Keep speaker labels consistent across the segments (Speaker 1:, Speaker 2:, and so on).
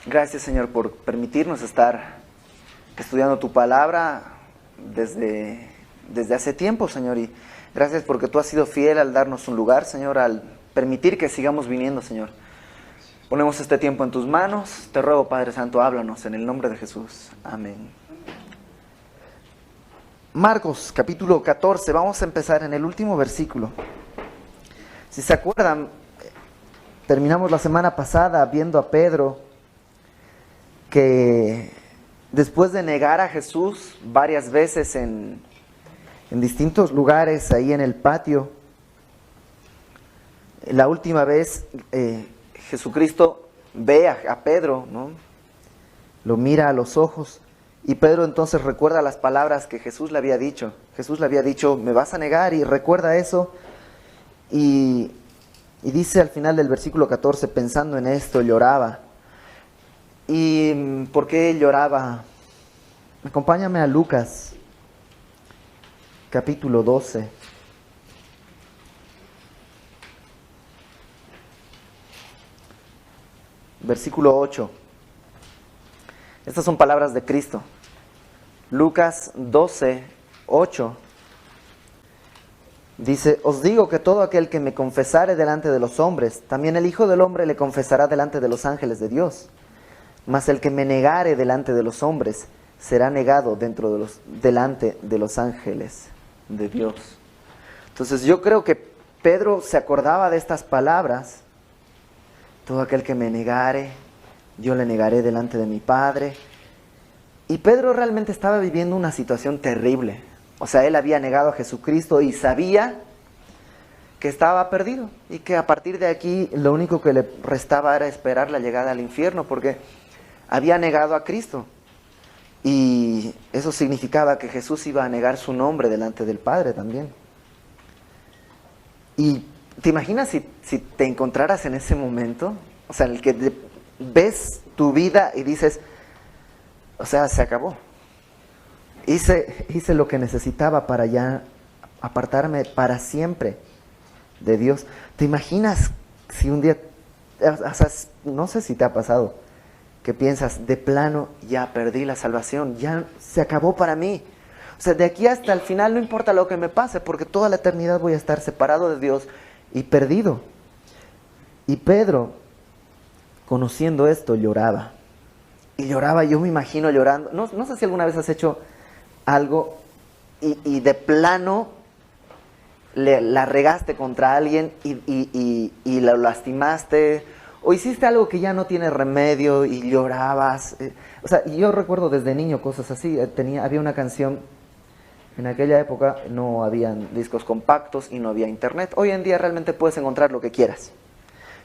Speaker 1: Gracias, Señor, por permitirnos estar estudiando tu palabra desde hace tiempo, Señor. Y gracias porque tú has sido fiel al darnos un lugar, Señor, al permitir que sigamos viniendo, Señor. Ponemos este tiempo en tus manos. Te ruego, Padre Santo, háblanos en el nombre de Jesús. Amén. Marcos, capítulo 14. Vamos a empezar en el último versículo. Si se acuerdan, terminamos la semana pasada viendo a Pedro que después de negar a Jesús varias veces en distintos lugares ahí en el patio, la última vez Jesucristo ve a Pedro, ¿no? Lo mira a los ojos y Pedro entonces recuerda las palabras que Jesús le había dicho. Jesús le había dicho, me vas a negar, y recuerda eso y dice al final del versículo 14, pensando en esto, lloraba. ¿Y por qué lloraba? Acompáñame a Lucas, capítulo 12. Versículo 8. Estas son palabras de Cristo. Lucas 12, 8. Dice, os digo que todo aquel que me confesare delante de los hombres, también el Hijo del Hombre le confesará delante de los ángeles de Dios. Mas el que me negare delante de los hombres, será negado delante de los ángeles de Dios. Entonces yo creo que Pedro se acordaba de estas palabras. Todo aquel que me negare, yo le negaré delante de mi Padre. Y Pedro realmente estaba viviendo una situación terrible. O sea, él había negado a Jesucristo y sabía que estaba perdido. Y que a partir de aquí lo único que le restaba era esperar la llegada al infierno, porque había negado a Cristo. Y eso significaba que Jesús iba a negar su nombre delante del Padre también. Y ¿te imaginas si te encontraras en ese momento? O sea, en el que ves tu vida y dices, o sea, se acabó. Hice lo que necesitaba para ya apartarme para siempre de Dios. ¿Te imaginas si un día, o sea, no sé si te ha pasado, que piensas, de plano, ya perdí la salvación, ya se acabó para mí? O sea, de aquí hasta el final no importa lo que me pase, porque toda la eternidad voy a estar separado de Dios y perdido. Y Pedro, conociendo esto, lloraba. Y lloraba, yo me imagino llorando. No sé si alguna vez has hecho algo y de plano la regaste contra alguien y lo lastimaste, o hiciste algo que ya no tiene remedio y llorabas. O sea, yo recuerdo desde niño cosas así. Había una canción, en aquella época no habían discos compactos y no había internet. Hoy en día realmente puedes encontrar lo que quieras.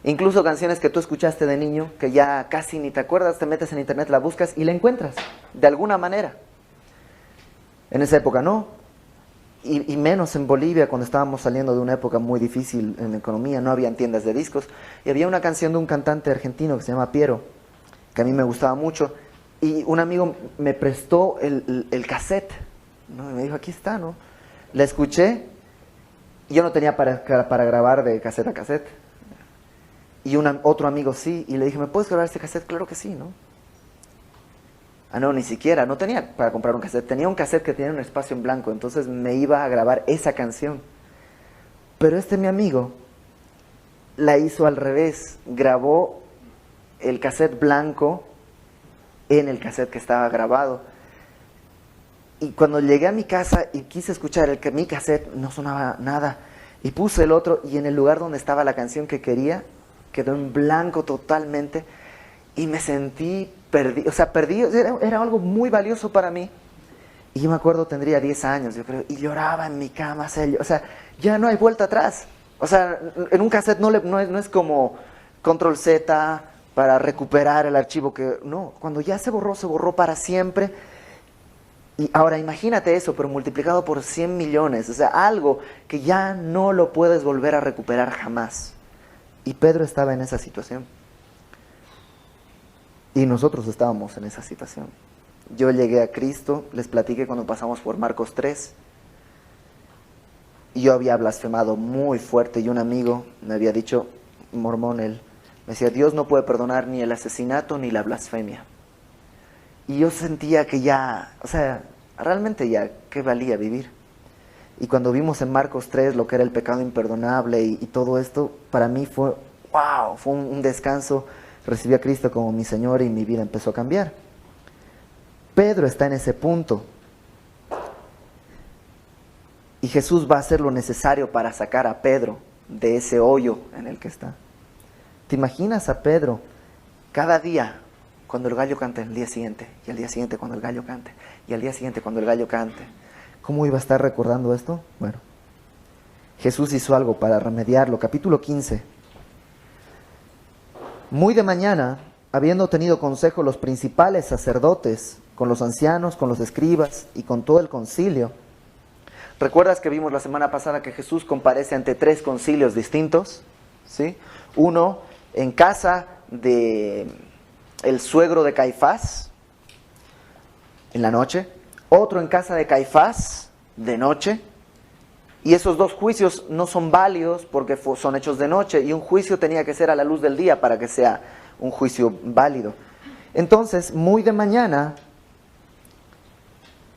Speaker 1: Incluso canciones que tú escuchaste de niño, que ya casi ni te acuerdas, te metes en internet, la buscas y la encuentras, de alguna manera. En esa época no. Y menos en Bolivia, cuando estábamos saliendo de una época muy difícil en la economía, no habían tiendas de discos. Y había una canción de un cantante argentino que se llama Piero, que a mí me gustaba mucho. Y un amigo me prestó el cassette, ¿no? Y me dijo, aquí está, ¿no? La escuché, y yo no tenía para grabar de cassette a cassette. Y otro amigo sí, y le dije, ¿me puedes grabar este cassette? Claro que sí, ¿no? Ah, no, ni siquiera, no tenía para comprar un cassette. Tenía un cassette que tenía un espacio en blanco, entonces me iba a grabar esa canción. Pero mi amigo la hizo al revés. Grabó el cassette blanco en el cassette que estaba grabado. Y cuando llegué a mi casa y quise escuchar mi cassette, no sonaba nada. Y puse el otro y en el lugar donde estaba la canción que quería, quedó en blanco totalmente. Y me sentí perdido, era algo muy valioso para mí. Y yo me acuerdo, tendría 10 años, yo creo, y lloraba en mi cama, o sea, ya no hay vuelta atrás. O sea, en un cassette no es como control Z para recuperar el archivo no, cuando ya se borró para siempre. Y ahora imagínate eso, pero multiplicado por 100 millones, o sea, algo que ya no lo puedes volver a recuperar jamás. Y Pedro estaba en esa situación. Y nosotros estábamos en esa situación. Yo llegué a Cristo, les platiqué cuando pasamos por Marcos 3. Y yo había blasfemado muy fuerte y un amigo me había dicho, mormón él, Me decía, Dios no puede perdonar ni el asesinato ni la blasfemia. Y yo sentía que ya, o sea, realmente ya, ¿qué valía vivir? Y cuando vimos en Marcos 3 lo que era el pecado imperdonable y todo esto, para mí fue, wow, fue un descanso. Recibí a Cristo como mi Señor y mi vida empezó a cambiar. Pedro está en ese punto. Y Jesús va a hacer lo necesario para sacar a Pedro de ese hoyo en el que está. ¿Te imaginas a Pedro cada día cuando el gallo cante, el día siguiente, y al día siguiente cuando el gallo cante, y al día siguiente cuando el gallo cante? ¿Cómo iba a estar recordando esto? Bueno, Jesús hizo algo para remediarlo. Capítulo 15. Muy de mañana, habiendo tenido consejo los principales sacerdotes, con los ancianos, con los escribas y con todo el concilio. ¿Recuerdas que vimos la semana pasada que Jesús comparece ante 3 concilios distintos? ¿Sí? Uno en casa de el suegro de Caifás, en la noche. Otro en casa de Caifás, de noche. Y esos 2 juicios no son válidos porque son hechos de noche. Y un juicio tenía que ser a la luz del día para que sea un juicio válido. Entonces, muy de mañana,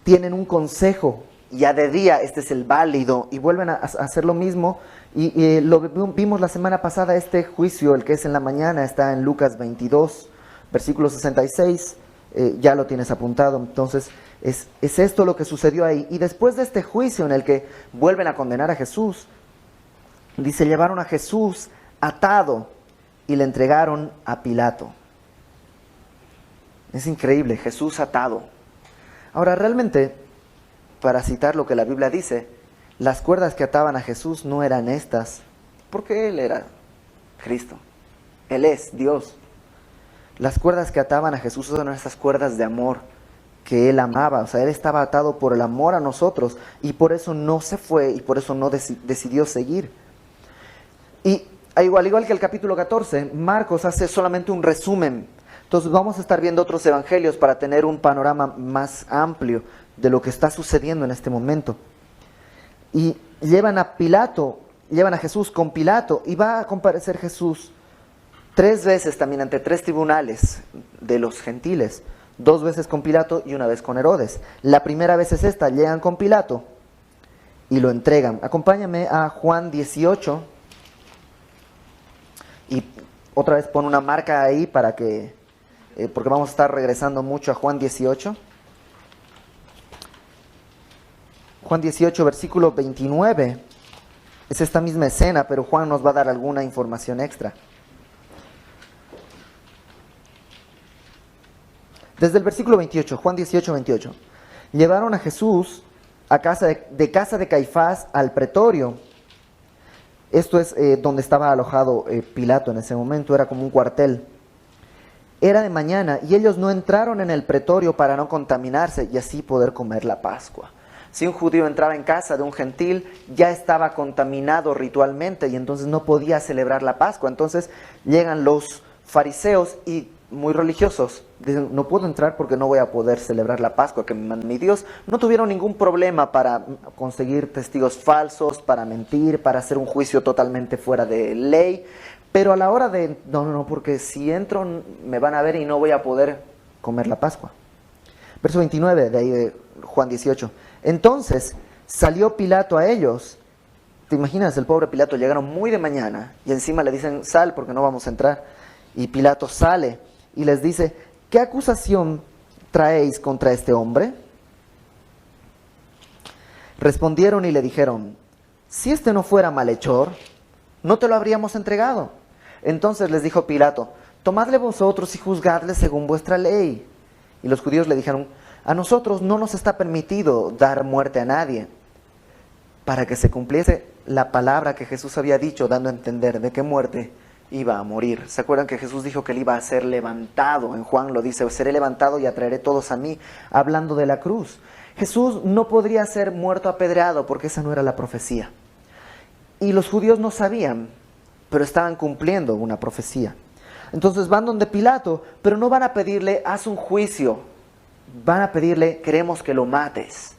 Speaker 1: tienen un consejo. Ya de día, este es el válido. Y vuelven a hacer lo mismo. Y lo vimos la semana pasada, este juicio, el que es en la mañana, está en Lucas 22, versículo 66. Ya lo tienes apuntado. Entonces, es esto lo que sucedió ahí. Y después de este juicio en el que vuelven a condenar a Jesús, dice, llevaron a Jesús atado y le entregaron a Pilato. Es increíble, Jesús atado. Ahora, realmente, para citar lo que la Biblia dice, las cuerdas que ataban a Jesús no eran estas, porque Él era Cristo. Él es Dios. Las cuerdas que ataban a Jesús son estas cuerdas de amor que Él amaba. O sea, Él estaba atado por el amor a nosotros y por eso no se fue y por eso no decidió seguir. Y al igual que el capítulo 14, Marcos hace solamente un resumen. Entonces vamos a estar viendo otros evangelios para tener un panorama más amplio de lo que está sucediendo en este momento. Y llevan a Jesús con Pilato y va a comparecer Jesús 3 veces también ante 3 tribunales de los gentiles. 2 veces con Pilato y 1 vez con Herodes. La primera vez es esta, llegan con Pilato y lo entregan. Acompáñame a Juan 18 y otra vez pon una marca ahí para que, porque vamos a estar regresando mucho a Juan 18. Juan 18, versículo 29. Es esta misma escena, pero Juan nos va a dar alguna información extra. Desde el versículo 28, Juan 18, 28. Llevaron a Jesús a casa de Caifás al pretorio. Esto es donde estaba alojado Pilato en ese momento, era como un cuartel. Era de mañana y ellos no entraron en el pretorio para no contaminarse y así poder comer la Pascua. Si un judío entraba en casa de un gentil, ya estaba contaminado ritualmente y entonces no podía celebrar la Pascua. Entonces llegan los fariseos y muy religiosos, dicen, no puedo entrar porque no voy a poder celebrar la Pascua que me manda mi Dios. No tuvieron ningún problema para conseguir testigos falsos, para mentir, para hacer un juicio totalmente fuera de ley. Pero a la hora de, no, porque si entro me van a ver y no voy a poder comer la Pascua. Verso 29 de ahí de Juan 18. Entonces salió Pilato a ellos. ¿Te imaginas? El pobre Pilato llegaron muy de mañana y encima le dicen, sal porque no vamos a entrar. Y Pilato sale y les dice, ¿qué acusación traéis contra este hombre? Respondieron y le dijeron, si este no fuera malhechor, no te lo habríamos entregado. Entonces les dijo Pilato, tomadle vosotros y juzgadle según vuestra ley. Y los judíos le dijeron, a nosotros no nos está permitido dar muerte a nadie, para que se cumpliese la palabra que Jesús había dicho, dando a entender de qué muerte iba a morir. ¿Se acuerdan que Jesús dijo que él iba a ser levantado? En Juan lo dice, seré levantado y atraeré todos a mí, hablando de la cruz. Jesús no podría ser muerto apedreado porque esa no era la profecía. Y los judíos no sabían, pero estaban cumpliendo una profecía. Entonces van donde Pilato, pero no van a pedirle, haz un juicio. Van a pedirle, queremos que lo mates.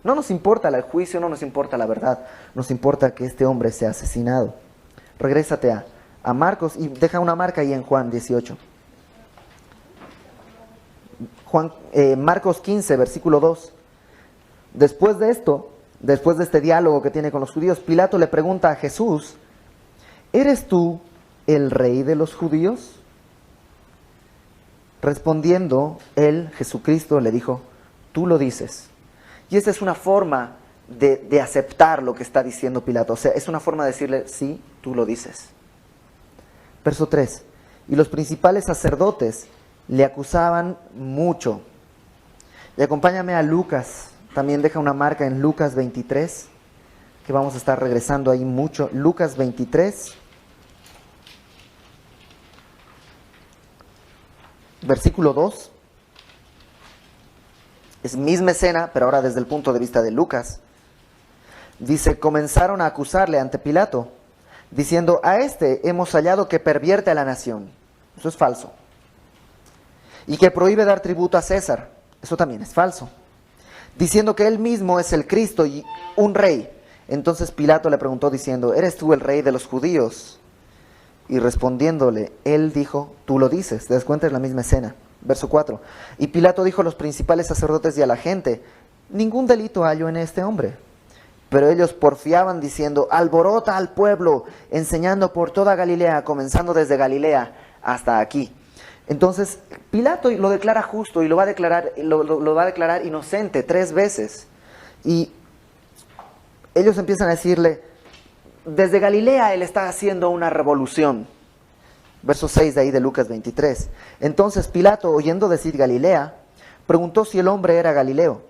Speaker 1: No nos importa el juicio, no nos importa la verdad. Nos importa que este hombre sea asesinado. Regrésate a Marcos y deja una marca ahí en Juan 18. Marcos 15, versículo 2. Después de esto, después de este diálogo que tiene con los judíos, Pilato le pregunta a Jesús, ¿eres tú el rey de los judíos? Respondiendo él, Jesucristo, le dijo, tú lo dices. Y esa es una forma de aceptar lo que está diciendo Pilato. O sea, es una forma de decirle, sí, tú lo dices. Verso 3. Y los principales sacerdotes le acusaban mucho. Y acompáñame a Lucas. También deja una marca en Lucas 23, que vamos a estar regresando ahí mucho. Lucas 23, versículo 2. Es misma escena, pero ahora desde el punto de vista de Lucas. Dice, comenzaron a acusarle ante Pilato, diciendo, a este hemos hallado que pervierte a la nación. Eso es falso. Y que prohíbe dar tributo a César. Eso también es falso. Diciendo que él mismo es el Cristo y un rey. Entonces Pilato le preguntó diciendo, ¿eres tú el rey de los judíos? Y respondiéndole, él dijo, tú lo dices. ¿Te das cuenta? Es la misma escena. Verso 4. Y Pilato dijo a los principales sacerdotes y a la gente, ningún delito hallo en este hombre. Pero ellos porfiaban diciendo, alborota al pueblo, enseñando por toda Galilea, comenzando desde Galilea hasta aquí. Entonces, Pilato lo declara justo y lo va a declarar inocente 3 veces. Y ellos empiezan a decirle, desde Galilea él está haciendo una revolución. Verso 6 de ahí de Lucas 23. Entonces Pilato, oyendo decir Galilea, preguntó si el hombre era Galileo.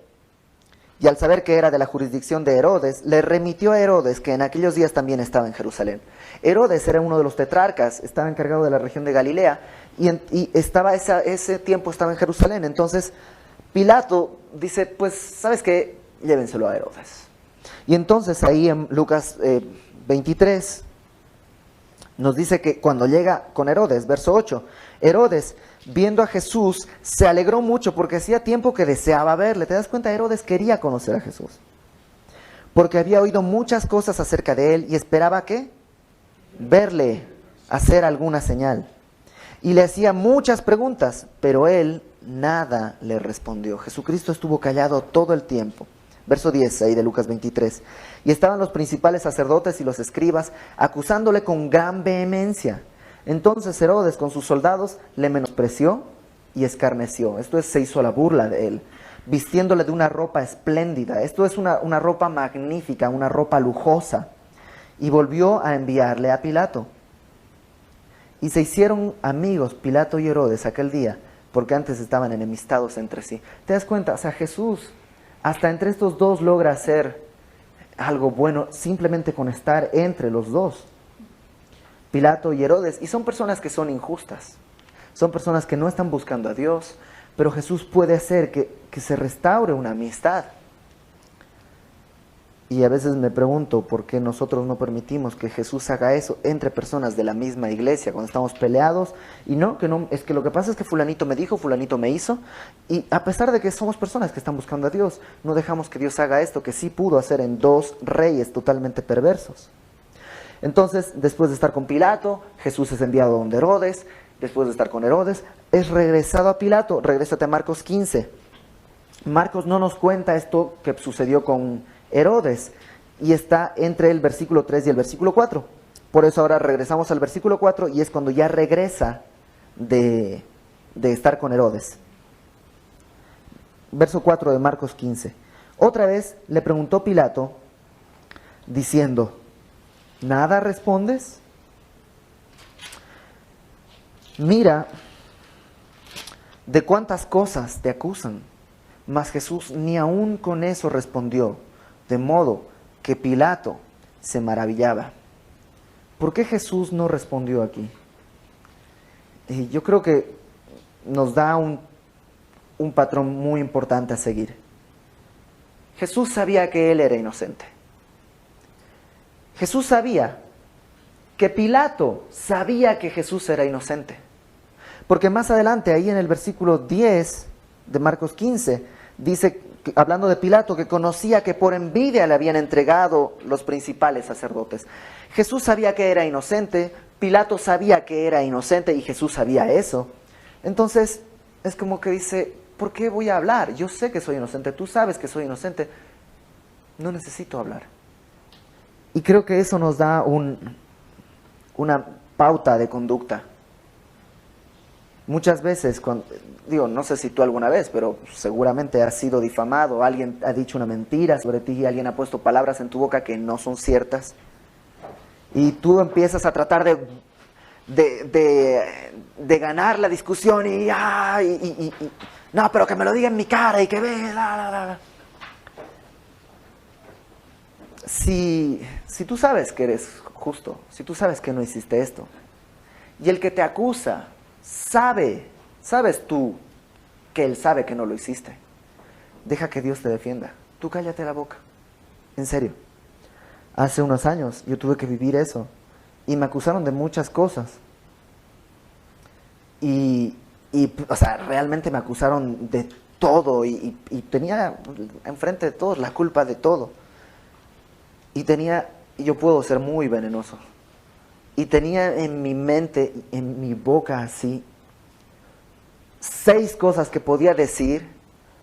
Speaker 1: Y al saber que era de la jurisdicción de Herodes, le remitió a Herodes, que en aquellos días también estaba en Jerusalén. Herodes era uno de los tetrarcas, estaba encargado de la región de Galilea, y ese tiempo estaba en Jerusalén. Entonces Pilato dice, pues, ¿sabes qué? Llévenselo a Herodes. Y entonces ahí en Lucas 23 nos dice que cuando llega con Herodes, verso 8, Herodes, viendo a Jesús, se alegró mucho porque hacía tiempo que deseaba verle. ¿Te das cuenta? Herodes quería conocer a Jesús. Porque había oído muchas cosas acerca de él y esperaba ¿qué? Verle, hacer alguna señal. Y le hacía muchas preguntas, pero él nada le respondió. Jesucristo estuvo callado todo el tiempo. Verso 10 ahí de Lucas 23. Y estaban los principales sacerdotes y los escribas acusándole con gran vehemencia. Entonces Herodes con sus soldados le menospreció y escarneció. Esto es, se hizo la burla de él, vistiéndole de una ropa espléndida. Esto es una ropa magnífica, una ropa lujosa. Y volvió a enviarle a Pilato. Y se hicieron amigos Pilato y Herodes aquel día, porque antes estaban enemistados entre sí. ¿Te das cuenta? O sea, Jesús, hasta entre estos dos logra hacer algo bueno simplemente con estar entre los dos. Pilato y Herodes, y son personas que son injustas, son personas que no están buscando a Dios, pero Jesús puede hacer que se restaure una amistad. Y a veces me pregunto por qué nosotros no permitimos que Jesús haga eso entre personas de la misma iglesia, cuando estamos peleados, y no, es que lo que pasa es que fulanito me dijo, fulanito me hizo, y a pesar de que somos personas que están buscando a Dios, no dejamos que Dios haga esto que sí pudo hacer en 2 reyes totalmente perversos. Entonces, después de estar con Pilato, Jesús es enviado donde Herodes. Después de estar con Herodes, es regresado a Pilato. Regrésate a Marcos 15. Marcos no nos cuenta esto que sucedió con Herodes. Y está entre el versículo 3 y el versículo 4. Por eso ahora regresamos al versículo 4 y es cuando ya regresa de estar con Herodes. Verso 4 de Marcos 15. Otra vez le preguntó Pilato, diciendo, ¿nada respondes? Mira, de cuántas cosas te acusan. Mas Jesús ni aun con eso respondió, de modo que Pilato se maravillaba. ¿Por qué Jesús no respondió aquí? Yo creo que nos da un patrón muy importante a seguir. Jesús sabía que él era inocente. Jesús sabía que Pilato sabía que Jesús era inocente. Porque más adelante, ahí en el versículo 10 de Marcos 15, dice, hablando de Pilato, que conocía que por envidia le habían entregado los principales sacerdotes. Jesús sabía que era inocente Pilato sabía que era inocente y Jesús sabía eso. Entonces es como que dice, ¿por qué voy a hablar? Yo sé que soy inocente, tú sabes que soy inocente, no necesito hablar. Y creo que eso nos da una pauta de conducta. Muchas veces, no sé si tú alguna vez, pero seguramente has sido difamado, alguien ha dicho una mentira sobre ti, alguien ha puesto palabras en tu boca que no son ciertas, y tú empiezas a tratar de ganar la discusión no, pero que me lo diga en mi cara y que ve. Si tú sabes que eres justo, si tú sabes que no hiciste esto, y el que te acusa sabes tú que él sabe que no lo hiciste, deja que Dios te defienda. Tú cállate la boca. En serio. Hace unos años yo tuve que vivir eso y me acusaron de muchas cosas. O sea, realmente me acusaron de todo y tenía enfrente de todos la culpa de todo. Y yo puedo ser muy venenoso. Y tenía en mi mente, en mi boca así, 6 cosas que podía decir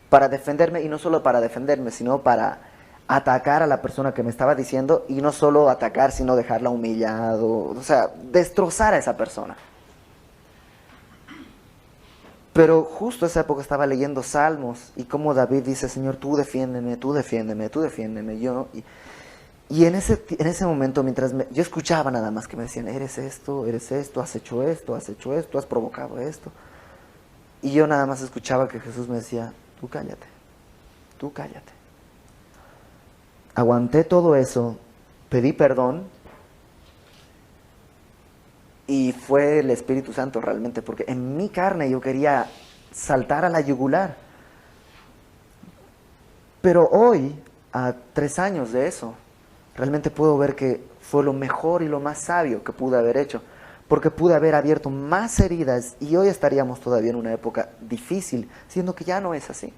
Speaker 1: para defenderme, y no solo para defenderme, sino para atacar a la persona que me estaba diciendo, y no solo atacar, sino dejarla humillado, o sea, destrozar a esa persona. Pero justo esa época estaba leyendo Salmos, y como David dice, Señor, tú defiéndeme, tú defiéndeme, tú defiéndeme, y en ese momento, mientras yo escuchaba nada más que me decían, eres esto, has hecho esto, has provocado esto. Y yo nada más escuchaba que Jesús me decía, tú cállate, tú cállate. Aguanté todo eso, pedí perdón, y fue el Espíritu Santo realmente, porque en mi carne yo quería saltar a la yugular. Pero hoy, a 3 años de eso, realmente puedo ver que fue lo mejor y lo más sabio que pude haber hecho, porque pude haber abierto más heridas y hoy estaríamos todavía en una época difícil, siendo que ya no es así.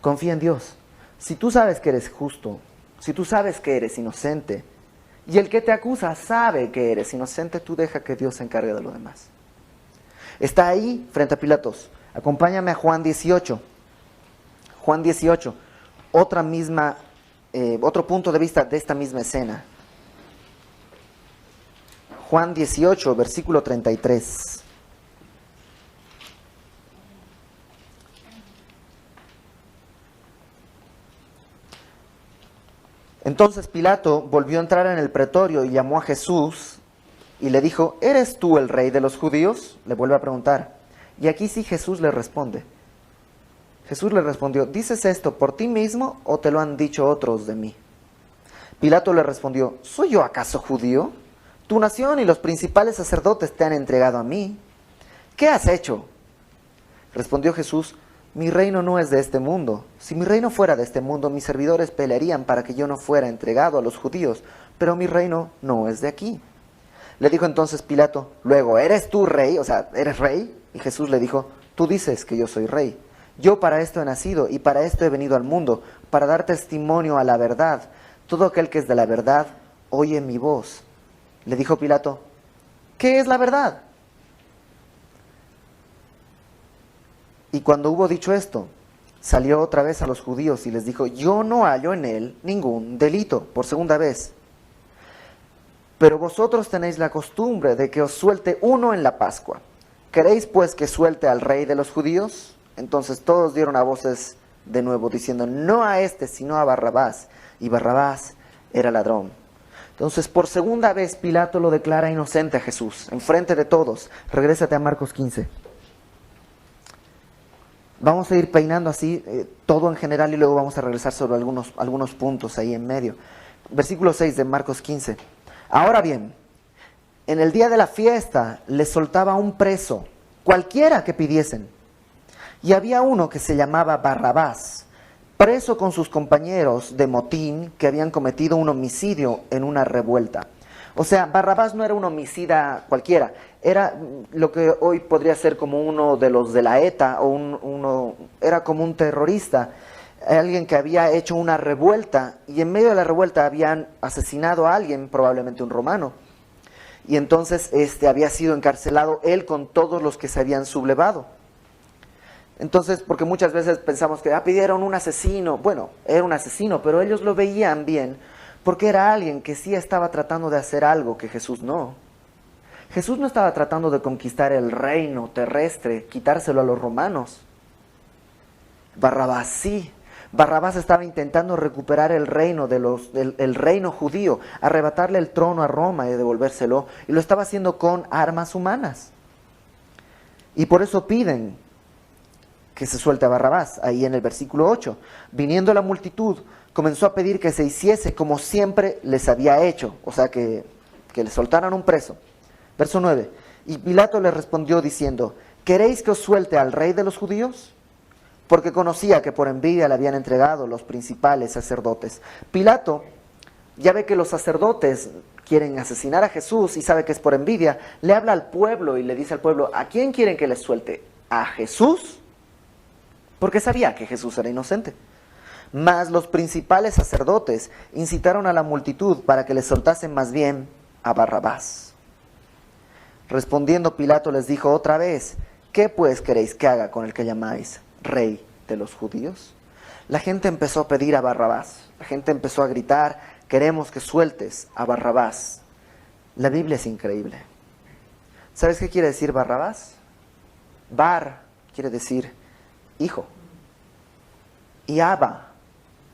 Speaker 1: Confía en Dios. Si tú sabes que eres justo, si tú sabes que eres inocente, y el que te acusa sabe que eres inocente, tú deja que Dios se encargue de lo demás. Está ahí frente a Pilatos. Acompáñame a Juan 18. Juan 18, otro punto de vista de esta misma escena. Juan 18, versículo 33. Entonces Pilato volvió a entrar en el pretorio y llamó a Jesús y le dijo, ¿eres tú el rey de los judíos? Le vuelve a preguntar. Y aquí sí Jesús le responde. Jesús le respondió, ¿dices esto por ti mismo o te lo han dicho otros de mí? Pilato le respondió, ¿soy yo acaso judío? Tu nación y los principales sacerdotes te han entregado a mí. ¿Qué has hecho? Respondió Jesús, mi reino no es de este mundo. Si mi reino fuera de este mundo, mis servidores pelearían para que yo no fuera entregado a los judíos, pero mi reino no es de aquí. Le dijo entonces Pilato, luego, ¿eres tú rey? O sea, ¿eres rey? Y Jesús le dijo, tú dices que yo soy rey. Yo para esto he nacido y para esto he venido al mundo, para dar testimonio a la verdad. Todo aquel que es de la verdad, oye mi voz. Le dijo Pilato, ¿qué es la verdad? Y cuando hubo dicho esto, salió otra vez a los judíos y les dijo, yo no hallo en él ningún delito, por segunda vez. Pero vosotros tenéis la costumbre de que os suelte uno en la Pascua. ¿Queréis pues que suelte al rey de los judíos? Entonces todos dieron a voces de nuevo, diciendo, no a este, sino a Barrabás. Y Barrabás era ladrón. Entonces por segunda vez Pilato lo declara inocente a Jesús, enfrente de todos. Regrésate a Marcos 15. Vamos a ir peinando así todo en general y luego vamos a regresar sobre algunos puntos ahí en medio. Versículo 6 de Marcos 15. Ahora bien, en el día de la fiesta les soltaba un preso, cualquiera que pidiesen. Y había uno que se llamaba Barrabás, preso con sus compañeros de motín que habían cometido un homicidio en una revuelta. O sea, Barrabás no era un homicida cualquiera, era lo que hoy podría ser como uno de los de la ETA, era como un terrorista, alguien que había hecho una revuelta y en medio de la revuelta habían asesinado a alguien, probablemente un romano. y entonces había sido encarcelado él con todos los que se habían sublevado. Entonces, porque muchas veces pensamos que pidieron un asesino. Bueno, era un asesino, pero ellos lo veían bien, porque era alguien que sí estaba tratando de hacer algo que Jesús no. Jesús no estaba tratando de conquistar el reino terrestre, quitárselo a los romanos. Barrabás sí. Barrabás estaba intentando recuperar el reino el reino judío, arrebatarle el trono a Roma y devolvérselo, y lo estaba haciendo con armas humanas. Y por eso piden que se suelte a Barrabás, ahí en el versículo 8. Viniendo la multitud, comenzó a pedir que se hiciese como siempre les había hecho, o sea, que le soltaran un preso. Verso 9. Y Pilato le respondió diciendo: ¿queréis que os suelte al rey de los judíos? Porque conocía que por envidia le habían entregado los principales sacerdotes. Pilato ya ve que los sacerdotes quieren asesinar a Jesús y sabe que es por envidia. Le habla al pueblo y le dice al pueblo: ¿a quién quieren que les suelte? ¿A Jesús? Porque sabía que Jesús era inocente. Mas los principales sacerdotes incitaron a la multitud para que le soltasen más bien a Barrabás. Respondiendo Pilato les dijo otra vez: ¿qué pues queréis que haga con el que llamáis rey de los judíos? La gente empezó a pedir a Barrabás. La gente empezó a gritar: queremos que sueltes a Barrabás. La Biblia es increíble. ¿Sabes qué quiere decir Barrabás? Bar quiere decir hijo. Y Abba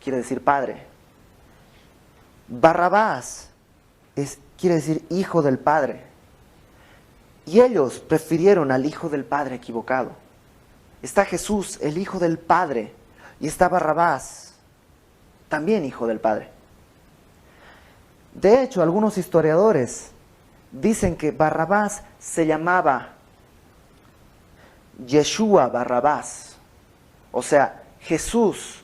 Speaker 1: quiere decir padre. Barrabás quiere decir hijo del padre. Y ellos prefirieron al hijo del padre equivocado. Está Jesús, el hijo del padre, y está Barrabás, también hijo del padre. De hecho, algunos historiadores dicen que Barrabás se llamaba Yeshua Barrabás, o sea, Jesús,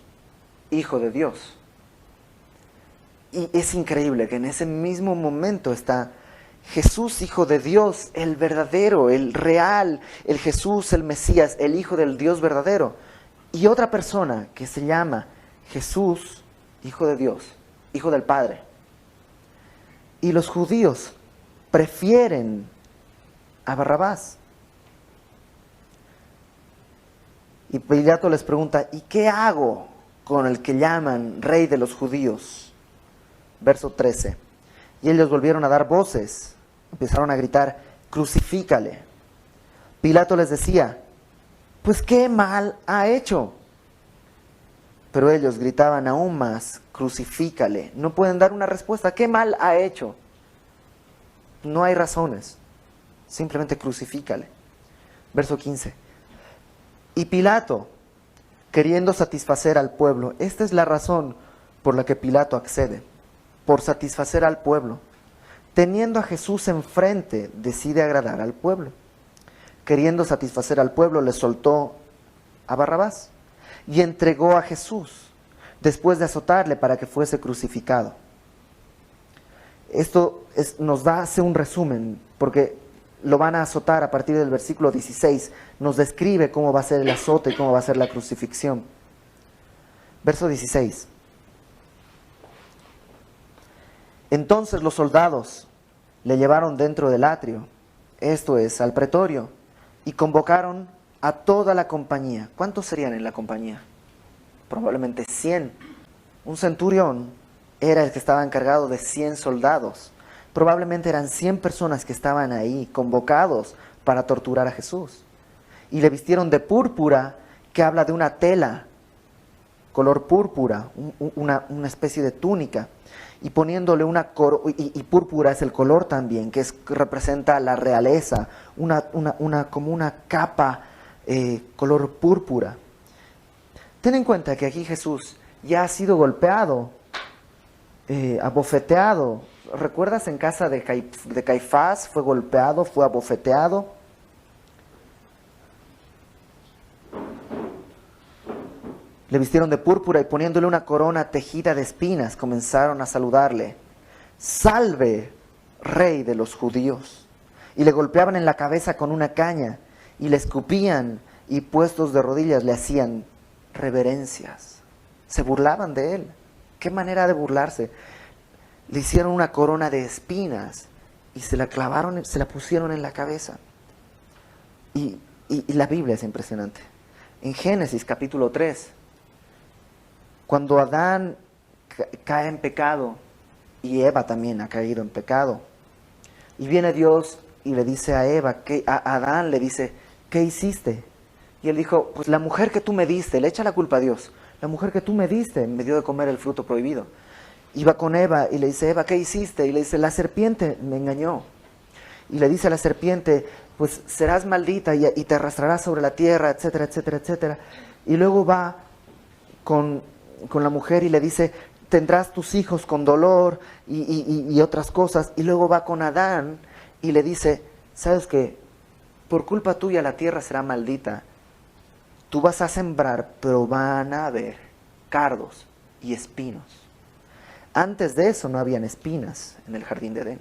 Speaker 1: hijo de Dios. Y es increíble que en ese mismo momento está Jesús, hijo de Dios, el verdadero, el real, el Jesús, el Mesías, el hijo del Dios verdadero. Y otra persona que se llama Jesús, hijo de Dios, hijo del Padre. Y los judíos prefieren a Barrabás. Y Pilato les pregunta: ¿y qué hago con el que llaman rey de los judíos? Verso 13. Y ellos volvieron a dar voces, empezaron a gritar: crucifícale. Pilato les decía: pues qué mal ha hecho. Pero ellos gritaban aún más: crucifícale. No pueden dar una respuesta. ¿Qué mal ha hecho? No hay razones. Simplemente crucifícale. Verso 15. Y Pilato, queriendo satisfacer al pueblo, esta es la razón por la que Pilato accede, por satisfacer al pueblo. Teniendo a Jesús enfrente, decide agradar al pueblo. Queriendo satisfacer al pueblo, le soltó a Barrabás y entregó a Jesús, después de azotarle para que fuese crucificado. Esto hace un resumen, porque lo van a azotar a partir del versículo 16. Nos describe cómo va a ser el azote y cómo va a ser la crucifixión. Verso 16. Entonces los soldados le llevaron dentro del atrio, esto es, al pretorio, y convocaron a toda la compañía. ¿Cuántos serían en la compañía? Probablemente 100. Un centurión era el que estaba encargado de 100 soldados. Probablemente eran 100 personas que estaban ahí, convocados para torturar a Jesús. Y le vistieron de púrpura, que habla de una tela, color púrpura, una especie de túnica. Y poniéndole una corona, y púrpura es el color también, que representa la realeza, como una capa color púrpura. Ten en cuenta que aquí Jesús ya ha sido golpeado, abofeteado. ¿Recuerdas en casa de Caifás? Fue golpeado, fue abofeteado. Le vistieron de púrpura y poniéndole una corona tejida de espinas, comenzaron a saludarle: ¡salve, rey de los judíos! Y le golpeaban en la cabeza con una caña, y le escupían, y puestos de rodillas le hacían reverencias. Se burlaban de él. ¿Qué manera de burlarse? Le hicieron una corona de espinas, y se la clavaron, se la pusieron en la cabeza. Y la Biblia es impresionante. En Génesis capítulo 3, cuando Adán cae en pecado, y Eva también ha caído en pecado, y viene Dios y le dice a Eva, a Adán le dice, ¿qué hiciste? Y él dijo, pues la mujer que tú me diste, le echa la culpa a Dios, la mujer que tú me diste me dio de comer el fruto prohibido. Y va con Eva y le dice, Eva, ¿qué hiciste? Y le dice, la serpiente me engañó. Y le dice a la serpiente, pues serás maldita y te arrastrarás sobre la tierra, etcétera, etcétera, etcétera. Y luego va con la mujer y le dice, tendrás tus hijos con dolor y otras cosas. Y luego va con Adán y le dice, ¿sabes qué? Por culpa tuya la tierra será maldita. Tú vas a sembrar, pero van a haber cardos y espinos. Antes de eso no habían espinas en el jardín de Edén.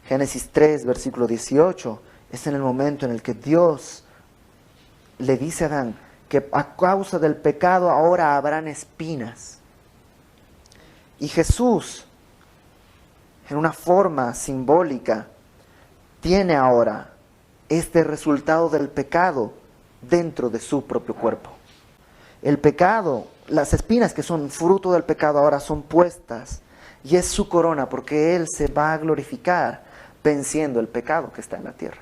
Speaker 1: Génesis 3, versículo 18, es en el momento en el que Dios le dice a Adán que a causa del pecado ahora habrán espinas. Y Jesús, en una forma simbólica, tiene ahora este resultado del pecado dentro de su propio cuerpo. El pecado, las espinas que son fruto del pecado ahora son puestas y es su corona porque Él se va a glorificar venciendo el pecado que está en la tierra.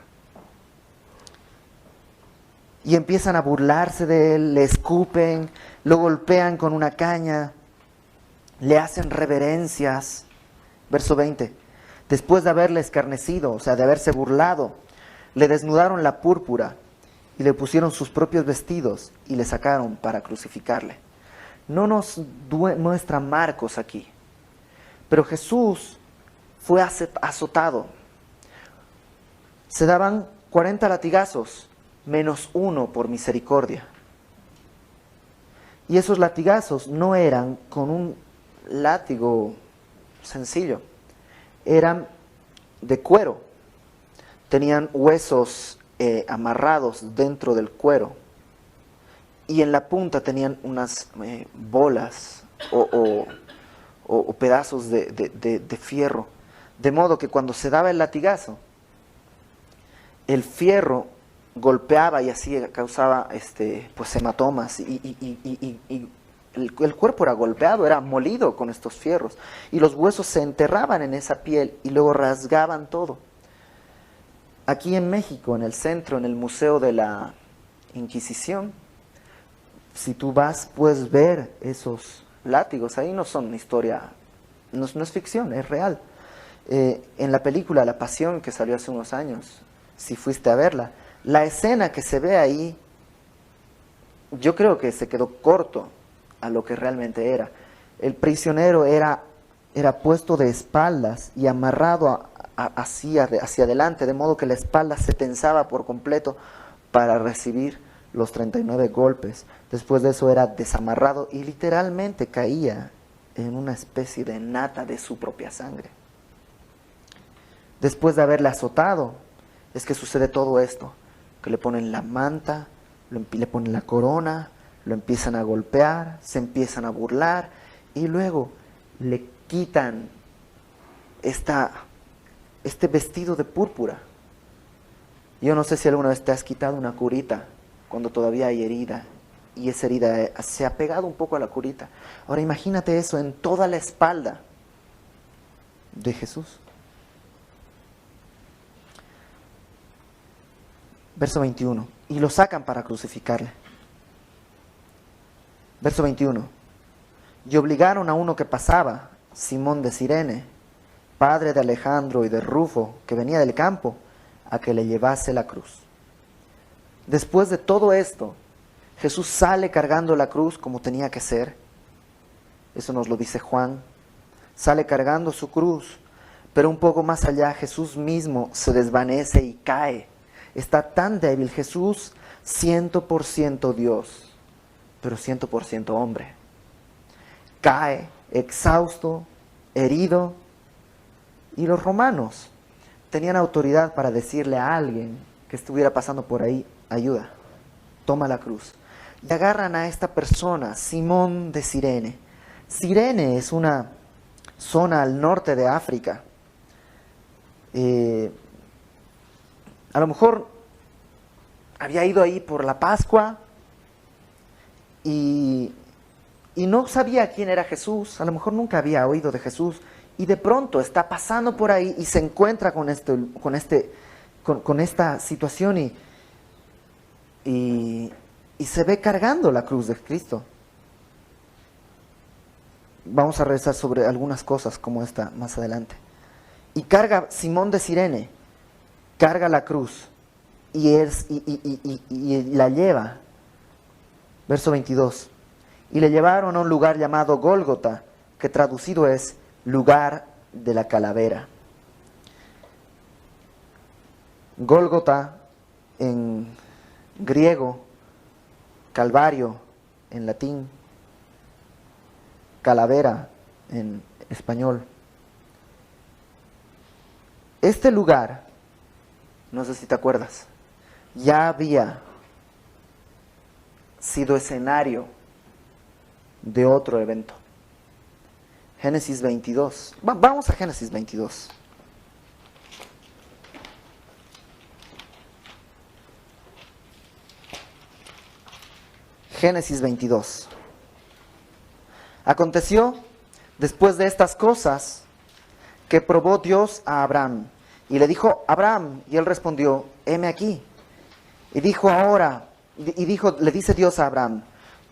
Speaker 1: Y empiezan a burlarse de Él, le escupen, lo golpean con una caña, le hacen reverencias. Verso 20, después de haberle escarnecido, o sea, de haberse burlado, le desnudaron la púrpura y le pusieron sus propios vestidos y le sacaron para crucificarle. No nos muestra Marcos aquí, pero Jesús fue azotado. Se daban 40 latigazos, menos uno por misericordia. Y esos latigazos no eran con un látigo sencillo, eran de cuero. Tenían huesos amarrados dentro del cuero y en la punta tenían unas bolas o pedazos de fierro, de modo que cuando se daba el latigazo, el fierro golpeaba y así causaba pues hematomas y el cuerpo era golpeado, era molido con estos fierros y los huesos se enterraban en esa piel y luego rasgaban todo. Aquí en México, en el centro, en el Museo de la Inquisición, si tú vas puedes ver esos látigos. Ahí no son historia, no es ficción, es real. En la película La Pasión, que salió hace unos años, si fuiste a verla, la escena que se ve ahí, yo creo que se quedó corto a lo que realmente era. El prisionero era puesto de espaldas y amarrado hacia adelante, de modo que la espalda se tensaba por completo para recibir los 39 golpes. Después de eso era desamarrado y literalmente caía en una especie de nata de su propia sangre. Después de haberle azotado, es que sucede todo esto, que le ponen la manta, le ponen la corona, lo empiezan a golpear, se empiezan a burlar y luego le quitan este vestido de púrpura. Yo no sé si alguna vez te has quitado una curita cuando todavía hay herida y esa herida se ha pegado un poco a la curita. Ahora imagínate eso en toda la espalda de Jesús. Verso 21. Y lo sacan para crucificarle. Verso 21. Y obligaron a uno que pasaba, Simón de Cirene, padre de Alejandro y de Rufo, que venía del campo, a que le llevase la cruz. Después de todo esto, Jesús sale cargando la cruz como tenía que ser. Eso nos lo dice Juan. Sale cargando su cruz, pero un poco más allá Jesús mismo se desvanece y cae. Está tan débil Jesús, 100% Dios, pero 100% hombre. Cae, exhausto, herido, y los romanos tenían autoridad para decirle a alguien que estuviera pasando por ahí, ayuda, toma la cruz. Y agarran a esta persona, Simón de Cirene. Cirene es una zona al norte de África. Eh, a lo mejor había ido ahí por la Pascua y no sabía quién era Jesús, a lo mejor nunca había oído de Jesús, y de pronto está pasando por ahí y se encuentra con esta situación y se ve cargando la cruz de Cristo. Vamos a revisar sobre algunas cosas como esta más adelante. Y carga Simón de Cirene, carga la cruz y la lleva. Verso 22. Y le llevaron a un lugar llamado Gólgota, que traducido es lugar de la calavera. Gólgota en griego, Calvario en latín, calavera en español. Este lugar, no sé si te acuerdas, ya había sido escenario de otro evento. Génesis 22. Vamos a Génesis 22. Génesis 22. Aconteció después de estas cosas que probó Dios a Abraham y le dijo: Abraham, y él respondió: heme aquí. Y le dice Dios a Abraham: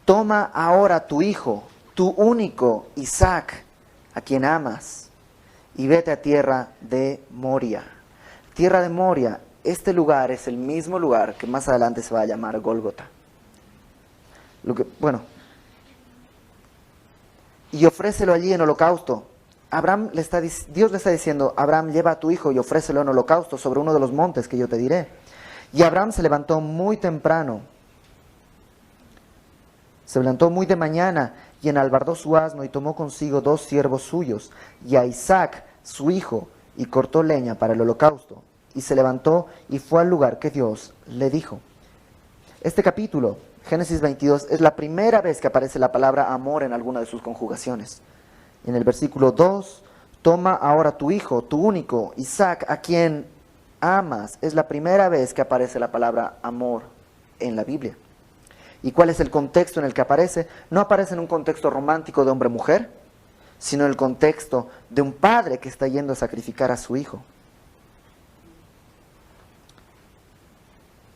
Speaker 1: toma ahora tu hijo, tu único Isaac, a quien amas, y vete a tierra de Moria. Tierra de Moria, este lugar es el mismo lugar que más adelante se va a llamar Gólgota. Y ofrécelo allí en holocausto. Dios le está diciendo: Abraham, lleva a tu hijo y ofrécelo en holocausto sobre uno de los montes que yo te diré. Y Abraham se levantó muy temprano. Se levantó muy de mañana y enalbardó su asno y tomó consigo 2 siervos suyos y a Isaac, su hijo, y cortó leña para el holocausto. Y se levantó y fue al lugar que Dios le dijo. Este capítulo, Génesis 22, es la primera vez que aparece la palabra amor en alguna de sus conjugaciones. En el versículo 2, toma ahora tu hijo, tu único, Isaac, a quien amas. Es la primera vez que aparece la palabra amor en la Biblia. ¿Y cuál es el contexto en el que aparece? No aparece en un contexto romántico de hombre-mujer, sino en el contexto de un padre que está yendo a sacrificar a su hijo.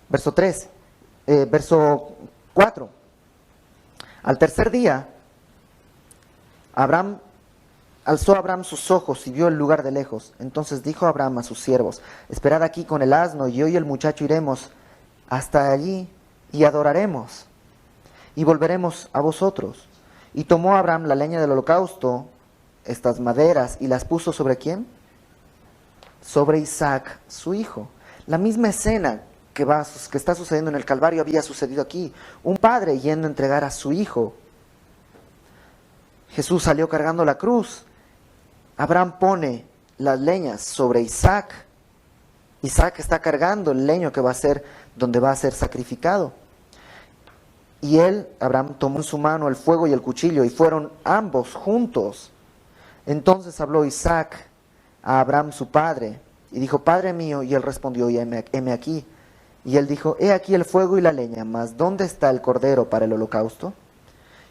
Speaker 1: Verso 4. Al tercer día, alzó Abraham sus ojos y vio el lugar de lejos. Entonces dijo Abraham a sus siervos: esperad aquí con el asno, y yo y el muchacho iremos hasta allí y adoraremos, y volveremos a vosotros. Y tomó Abraham la leña del holocausto, estas maderas, y las puso ¿sobre quién? Sobre Isaac, su hijo. La misma escena que está sucediendo en el Calvario había sucedido aquí. Un padre yendo a entregar a su hijo. Jesús salió cargando la cruz. Abraham pone las leñas sobre Isaac. Isaac está cargando el leño que va a ser donde va a ser sacrificado. Y Abraham, tomó en su mano el fuego y el cuchillo, y fueron ambos juntos. Entonces habló Isaac a Abraham su padre, y dijo: Padre mío. Y él respondió: heme aquí. Y él dijo: he aquí el fuego y la leña, mas ¿dónde está el cordero para el holocausto?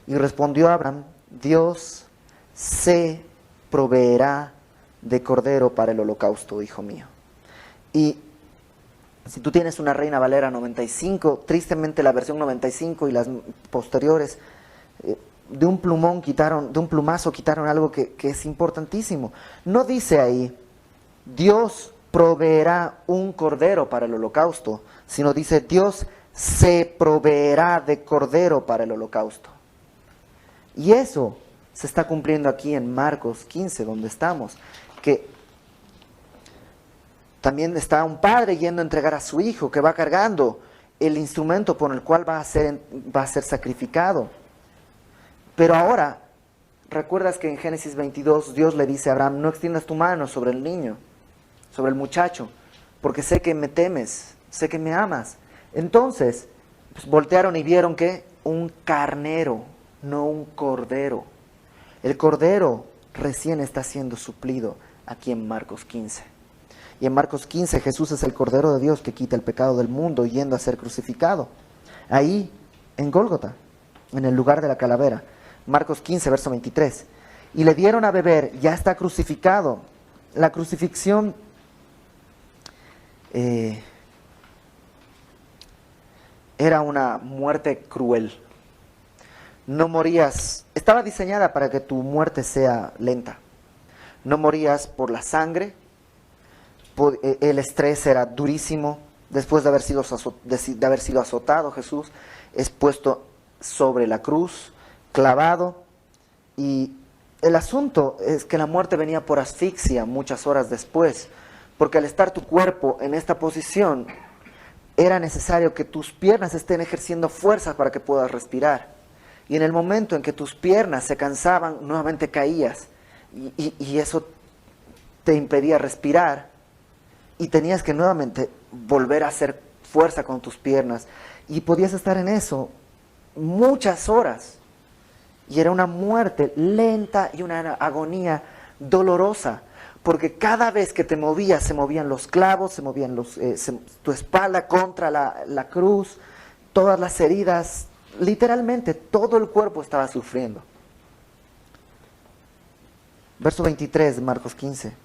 Speaker 1: Y respondió Abraham: Dios se proveerá de cordero para el holocausto, hijo mío. Y si tú tienes una Reina Valera 95, tristemente la versión 95 y las posteriores, de un plumazo quitaron algo que es importantísimo. No dice ahí: Dios proveerá un cordero para el holocausto, sino dice: Dios se proveerá de cordero para el holocausto. Y eso se está cumpliendo aquí en Marcos 15, donde estamos, que también está un padre yendo a entregar a su hijo, que va cargando el instrumento por el cual va a ser sacrificado. Pero ahora, recuerdas que en Génesis 22 Dios le dice a Abraham: no extiendas tu mano sobre el niño, sobre el muchacho, porque sé que me temes, sé que me amas. Entonces, pues, voltearon y vieron que un carnero, no un cordero. El cordero recién está siendo suplido aquí en Marcos 15. Y en Marcos 15 Jesús es el Cordero de Dios que quita el pecado del mundo yendo a ser crucificado. Ahí, en Gólgota, en el lugar de la calavera. Marcos 15, verso 23. Y le dieron a beber, ya está crucificado. La crucifixión era una muerte cruel. No morías, estaba diseñada para que tu muerte sea lenta. No morías por la sangre, el estrés era durísimo. Después de haber sido azotado, Jesús es puesto sobre la cruz, clavado, y el asunto es que la muerte venía por asfixia muchas horas después, porque al estar tu cuerpo en esta posición, era necesario que tus piernas estén ejerciendo fuerza para que puedas respirar. Y en el momento en que tus piernas se cansaban, nuevamente caías, y eso te impedía respirar, y tenías que nuevamente volver a hacer fuerza con tus piernas, y podías estar en eso muchas horas, y era una muerte lenta y una agonía dolorosa, porque cada vez que te movías, se movían los clavos, se movían tu espalda contra la cruz, todas las heridas, literalmente todo el cuerpo estaba sufriendo. Verso 23 de Marcos 15.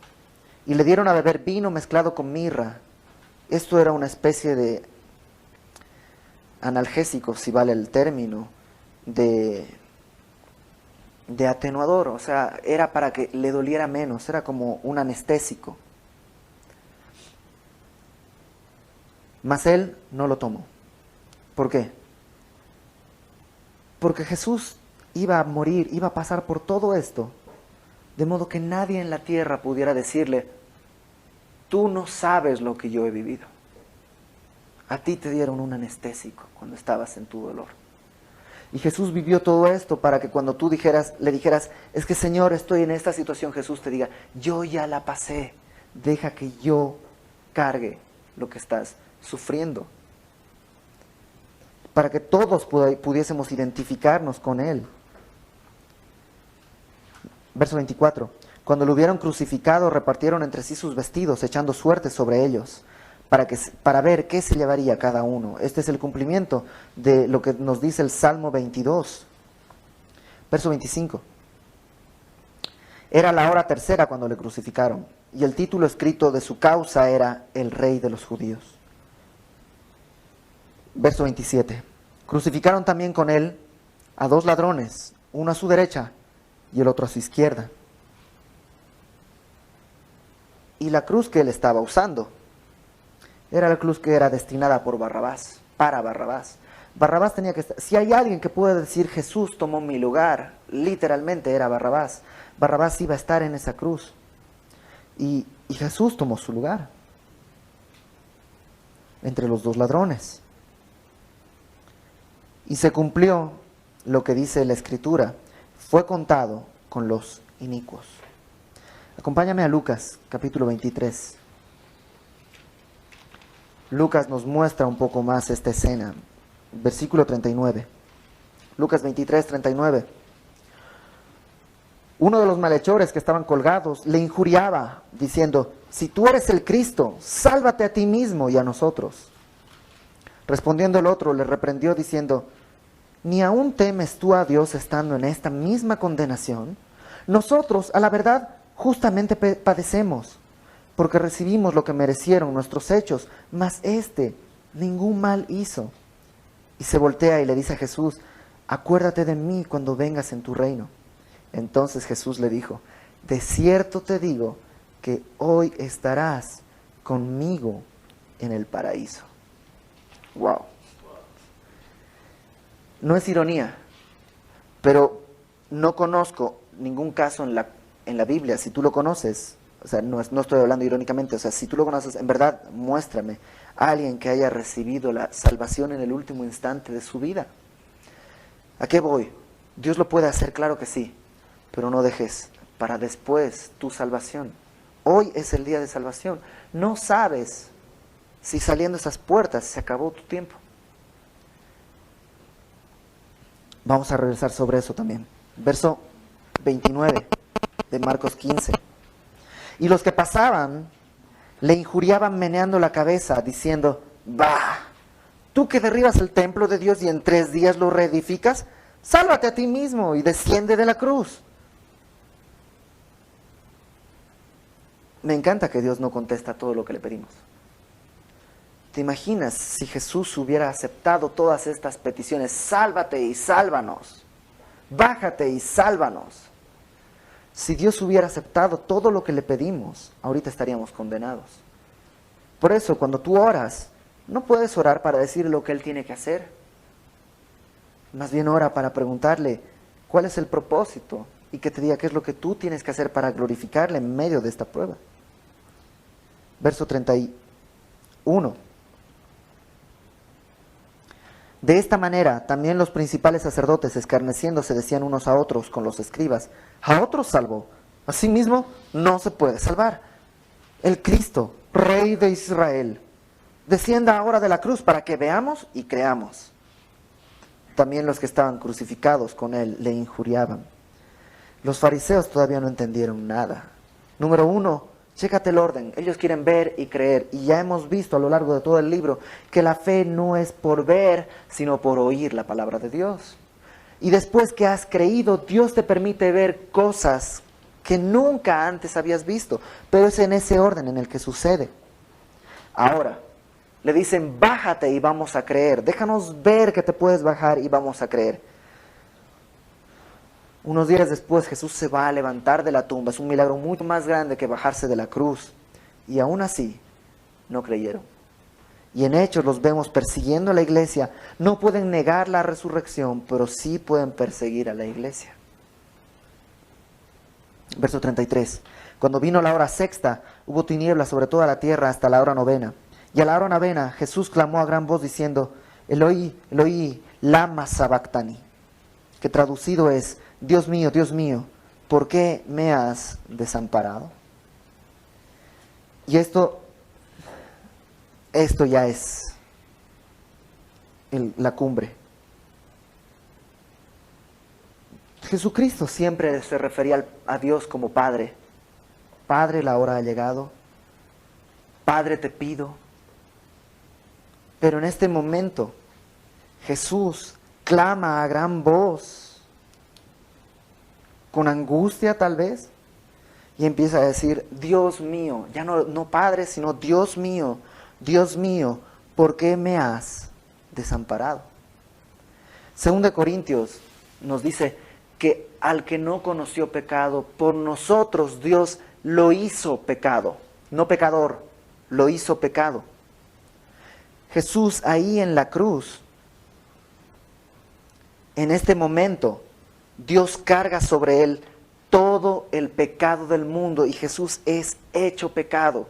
Speaker 1: Y le dieron a beber vino mezclado con mirra. Esto era una especie de analgésico, si vale el término, de atenuador, o sea, era para que le doliera menos, era como un anestésico. Mas él no lo tomó. ¿Por qué? Porque Jesús iba a morir, iba a pasar por todo esto, de modo que nadie en la tierra pudiera decirle: tú no sabes lo que yo he vivido. A ti te dieron un anestésico cuando estabas en tu dolor. Y Jesús vivió todo esto para que cuando tú le dijeras: es que Señor, estoy en esta situación, Jesús te diga: yo ya la pasé, deja que yo cargue lo que estás sufriendo. Para que todos pudiésemos identificarnos con Él. Verso 24. Cuando lo hubieron crucificado, repartieron entre sí sus vestidos, echando suertes sobre ellos, para ver qué se llevaría cada uno. Este es el cumplimiento de lo que nos dice el Salmo 22. Verso 25. Era la hora tercera cuando le crucificaron, y el título escrito de su causa era El Rey de los Judíos. Verso 27. Crucificaron también con él a dos ladrones, uno a su derecha y el otro a su izquierda. Y la cruz que él estaba usando era la cruz que era destinada por Barrabás, para Barrabás. Barrabás tenía que estar. Si hay alguien que puede decir Jesús tomó mi lugar, literalmente era Barrabás. Barrabás iba a estar en esa cruz. Y Jesús tomó su lugar entre los dos ladrones. Y se cumplió lo que dice la Escritura: fue contado con los inicuos. Acompáñame a Lucas, capítulo 23. Lucas nos muestra un poco más esta escena. Versículo 39. Lucas 23, 39. Uno de los malhechores que estaban colgados le injuriaba, diciendo: si tú eres el Cristo, sálvate a ti mismo y a nosotros. Respondiendo el otro, le reprendió diciendo: ¿ni aún temes tú a Dios estando en esta misma condenación? Nosotros, a la verdad, justamente padecemos, porque recibimos lo que merecieron nuestros hechos, mas éste ningún mal hizo. Y se voltea y le dice a Jesús: acuérdate de mí cuando vengas en tu reino. Entonces Jesús le dijo: de cierto te digo que hoy estarás conmigo en el paraíso. Wow. No es ironía, pero no conozco ningún caso en la Biblia. Si tú lo conoces, o sea, no estoy hablando irónicamente, o sea, si tú lo conoces, en verdad, muéstrame a alguien que haya recibido la salvación en el último instante de su vida. ¿A qué voy? Dios lo puede hacer, claro que sí, pero no dejes para después tu salvación. Hoy es el día de salvación. No sabes si saliendo esas puertas se acabó tu tiempo. Vamos a regresar sobre eso también. Verso 29 de Marcos 15. Y los que pasaban Le injuriaban meneando la cabeza, diciendo, bah, tú que derribas el templo de Dios y en 3 días lo reedificas, sálvate a ti mismo y desciende de la cruz. Me encanta que Dios no contesta todo lo que le pedimos. ¿Te imaginas si Jesús hubiera aceptado todas estas peticiones? Sálvate y sálvanos. Bájate y sálvanos. Si Dios hubiera aceptado todo lo que le pedimos, ahorita estaríamos condenados. Por eso, cuando tú oras, no puedes orar para decir lo que Él tiene que hacer. Más bien ora para preguntarle cuál es el propósito y que te diga qué es lo que tú tienes que hacer para glorificarle en medio de esta prueba. Verso 31. De esta manera, también los principales sacerdotes, escarneciéndose, decían unos a otros con los escribas, a otros salvó, a sí mismo no se puede salvar. El Cristo, Rey de Israel, descienda ahora de la cruz para que veamos y creamos. También los que estaban crucificados con él le injuriaban. Los fariseos todavía no entendieron nada. Número 1, chécate el orden. Ellos quieren ver y creer. Y ya hemos visto a lo largo de todo el libro que la fe no es por ver, sino por oír la palabra de Dios. Y después que has creído, Dios te permite ver cosas que nunca antes habías visto. Pero es en ese orden en el que sucede. Ahora, le dicen, bájate y vamos a creer. Déjanos ver que te puedes bajar y vamos a creer. Unos días después Jesús se va a levantar de la tumba. Es un milagro mucho más grande que bajarse de la cruz. Y aún así, no creyeron. Y en Hechos los vemos persiguiendo a la iglesia. No pueden negar la resurrección, pero sí pueden perseguir a la iglesia. Verso 33. Cuando vino la hora sexta, hubo tinieblas sobre toda la tierra hasta la hora novena. Y a la hora novena, Jesús clamó a gran voz diciendo, Eloi, Eloi, lama sabactani, que traducido es, Dios mío, ¿por qué me has desamparado? Y esto ya es la cumbre. Jesucristo siempre se refería a Dios como Padre. Padre, la hora ha llegado. Padre, te pido. Pero en este momento, Jesús clama a gran voz, con angustia tal vez, y empieza a decir, Dios mío, ya no Padre, sino Dios mío, ¿por qué me has desamparado? 2 Corintios nos dice que al que no conoció pecado, por nosotros Dios lo hizo pecado, no pecador, lo hizo pecado. Jesús ahí en la cruz, en este momento, Dios carga sobre él todo el pecado del mundo y Jesús es hecho pecado.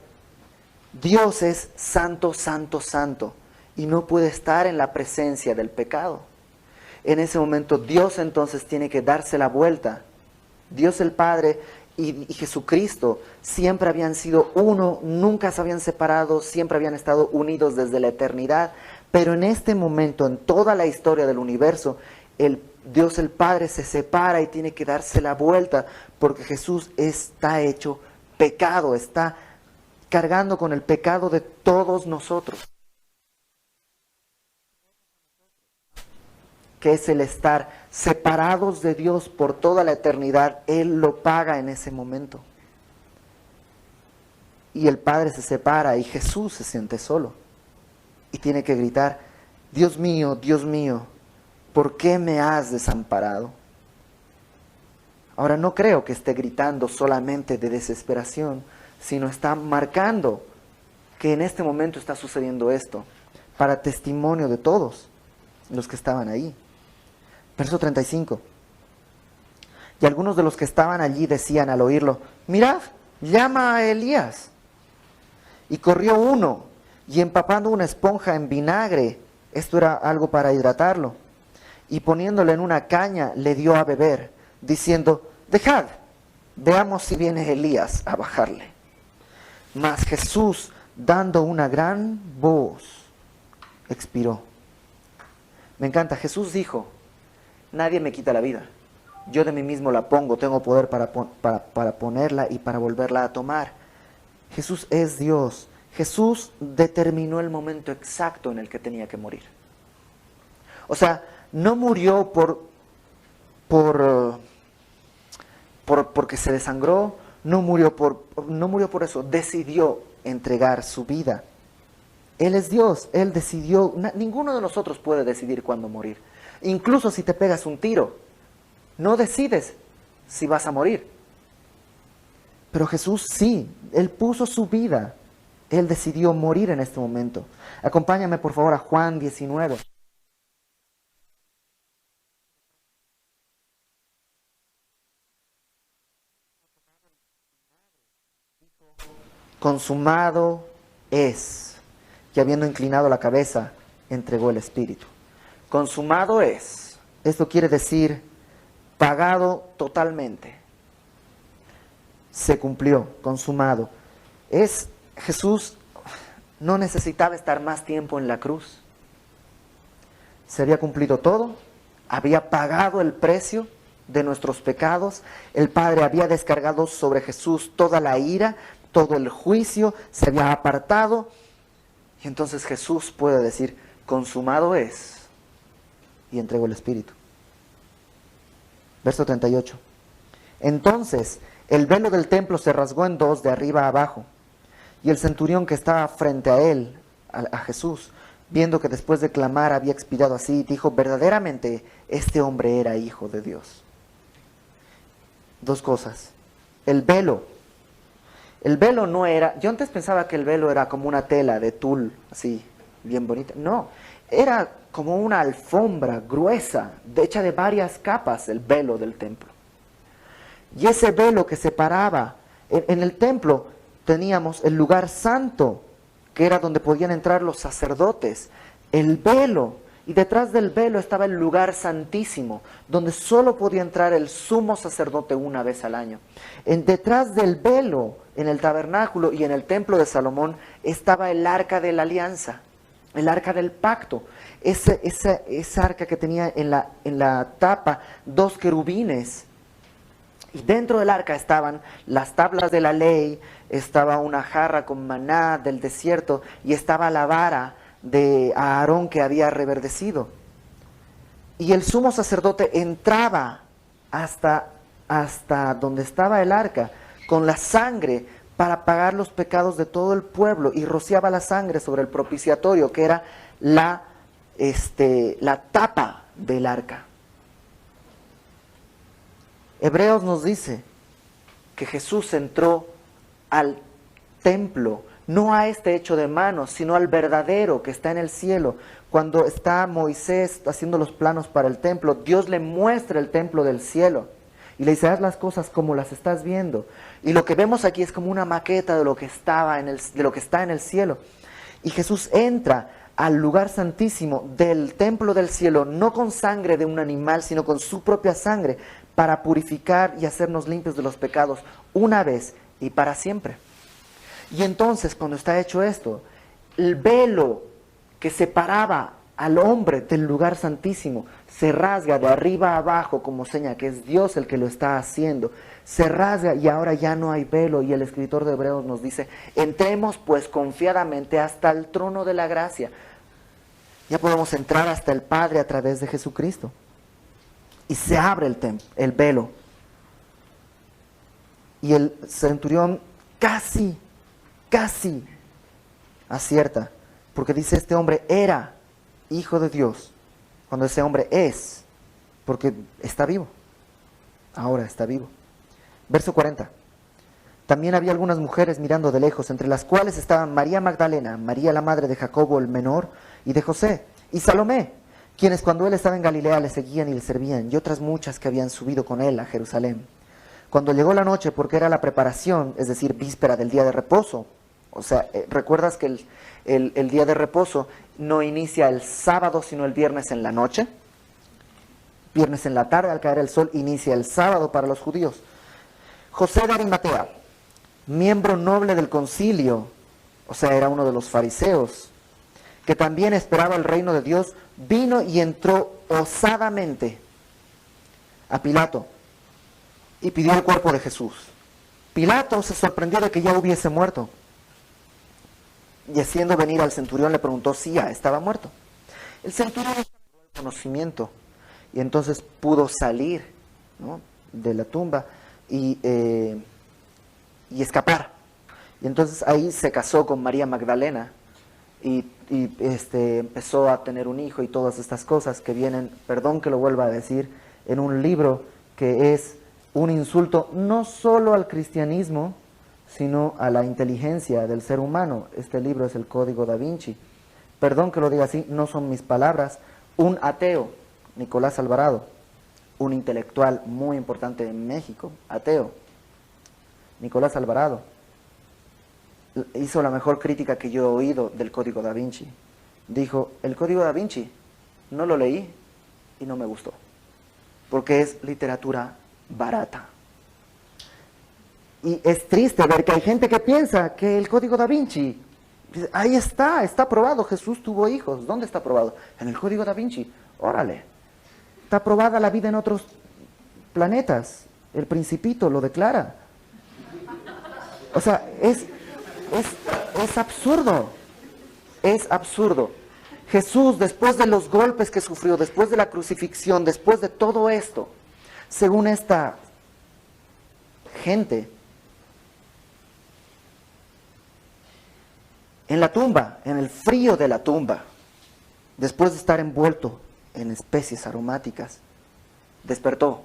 Speaker 1: Dios es santo, santo, santo y no puede estar en la presencia del pecado. En ese momento Dios entonces tiene que darse la vuelta. Dios el Padre y Jesucristo siempre habían sido uno, nunca se habían separado, siempre habían estado unidos desde la eternidad. Pero en este momento, en toda la historia del universo, Dios el Padre se separa y tiene que darse la vuelta porque Jesús está hecho pecado, está cargando con el pecado de todos nosotros. Que es el estar separados de Dios por toda la eternidad. Él lo paga en ese momento. Y el Padre se separa y Jesús se siente solo. Y tiene que gritar, Dios mío, ¿por qué me has desamparado? Ahora no creo que esté gritando solamente de desesperación, sino está marcando que en este momento está sucediendo esto, para testimonio de todos los que estaban ahí. Verso 35. Y algunos de los que estaban allí decían al oírlo, mirad, llama a Elías. Y corrió uno, y empapando una esponja en vinagre, esto era algo para hidratarlo, y poniéndole en una caña le dio a beber, diciendo, dejad, veamos si viene Elías a bajarle. Mas Jesús, dando una gran voz, expiró. Me encanta, Jesús dijo, nadie me quita la vida, yo de mí mismo la pongo, tengo poder para ponerla y para volverla a tomar. Jesús es Dios. Jesús determinó el momento exacto en el que tenía que morir. O sea, no murió porque se desangró, no murió por eso, decidió entregar su vida. Él es Dios, Él decidió, ninguno de nosotros puede decidir cuándo morir. Incluso si te pegas un tiro, no decides si vas a morir. Pero Jesús sí, Él puso su vida, Él decidió morir en este momento. Acompáñame por favor a Juan 19. Consumado es. Y habiendo inclinado la cabeza, entregó el Espíritu. Consumado es. Esto quiere decir pagado totalmente. Se cumplió, consumado. Jesús no necesitaba estar más tiempo en la cruz. Se había cumplido todo, había pagado el precio de nuestros pecados. El Padre había descargado sobre Jesús toda la ira, todo el juicio, se había apartado. Y entonces Jesús puede decir, consumado es, y entregó el Espíritu. Verso 38. Entonces el velo del templo se rasgó en dos de arriba a abajo, y el centurión que estaba frente a él, a Jesús, viendo que después de clamar había expirado así, dijo, verdaderamente este hombre era hijo de Dios. Dos cosas. El velo no era, yo antes pensaba que el velo era como una tela de tul, así, bien bonita. No, era como una alfombra gruesa, hecha de varias capas, el velo del templo. Y ese velo que separaba, en el templo teníamos el lugar santo, que era donde podían entrar los sacerdotes, el velo, y detrás del velo estaba el lugar santísimo, donde solo podía entrar el sumo sacerdote una vez al año. Detrás del velo, en el tabernáculo y en el templo de Salomón, estaba el arca de la alianza, el arca del pacto, esa arca que tenía en la tapa dos querubines. Y dentro del arca estaban las tablas de la ley, estaba una jarra con maná del desierto y estaba la vara de Aarón que había reverdecido. Y el sumo sacerdote entraba hasta donde estaba el arca con la sangre para pagar los pecados de todo el pueblo, y rociaba la sangre sobre el propiciatorio, que era la tapa del arca. Hebreos nos dice que Jesús entró al templo, no a este hecho de manos, sino al verdadero que está en el cielo. Cuando está Moisés haciendo los planos para el templo, Dios le muestra el templo del cielo y le dice, haz las cosas como las estás viendo. Y lo que vemos aquí es como una maqueta de lo que está en el cielo. Y Jesús entra al lugar santísimo del templo del cielo, no con sangre de un animal, sino con su propia sangre, para purificar y hacernos limpios de los pecados una vez y para siempre. Y entonces, cuando está hecho esto, el velo que separaba al hombre del lugar santísimo se rasga de arriba a abajo, como seña que es Dios el que lo está haciendo. Se rasga y ahora ya no hay velo, y el escritor de Hebreos nos dice, entremos pues confiadamente hasta el trono de la gracia. Ya podemos entrar hasta el Padre a través de Jesucristo. Y se abre el velo. Y el centurión casi acierta, porque dice, este hombre era hijo de Dios, cuando ese hombre es, porque está vivo, ahora está vivo. Verso 40. También había algunas mujeres mirando de lejos, entre las cuales estaban María Magdalena, María la madre de Jacobo el menor y de José, y Salomé, quienes cuando él estaba en Galilea le seguían y le servían, y otras muchas que habían subido con él a Jerusalén. Cuando llegó la noche, porque era la preparación, es decir, víspera del día de reposo, o sea, recuerdas que el día de reposo no inicia el sábado, sino el viernes en la noche. Viernes en la tarde, al caer el sol, inicia el sábado para los judíos. José de Arimatea, miembro noble del concilio, o sea, era uno de los fariseos, que también esperaba el reino de Dios, vino y entró osadamente a Pilato y pidió el cuerpo de Jesús. Pilato se sorprendió de que ya hubiese muerto y haciendo venir al centurión le preguntó si ya estaba muerto. El centurión tuvo el conocimiento y entonces pudo salir, ¿no?, de la tumba y escapar. Y entonces ahí se casó con María Magdalena y empezó a tener un hijo y todas estas cosas que vienen, perdón que lo vuelva a decir, en un libro que es un insulto no solo al cristianismo, sino a la inteligencia del ser humano. Este libro es el Código da Vinci. Perdón que lo diga así, no son mis palabras. Un ateo, Nicolás Alvarado, un intelectual muy importante en México, ateo, Nicolás Alvarado, hizo la mejor crítica que yo he oído del Código da Vinci. Dijo, el Código da Vinci no lo leí y no me gustó, porque es literatura barata. Y es triste ver que hay gente que piensa que el Código da Vinci, ahí está probado, Jesús tuvo hijos. ¿Dónde está probado? En el Código da Vinci. Órale, está probada la vida en otros planetas, el Principito lo declara. O sea, es absurdo, es absurdo. Jesús, después de los golpes que sufrió, después de la crucifixión, después de todo esto, según esta gente, en la tumba, en el frío de la tumba, después de estar envuelto en especies aromáticas, despertó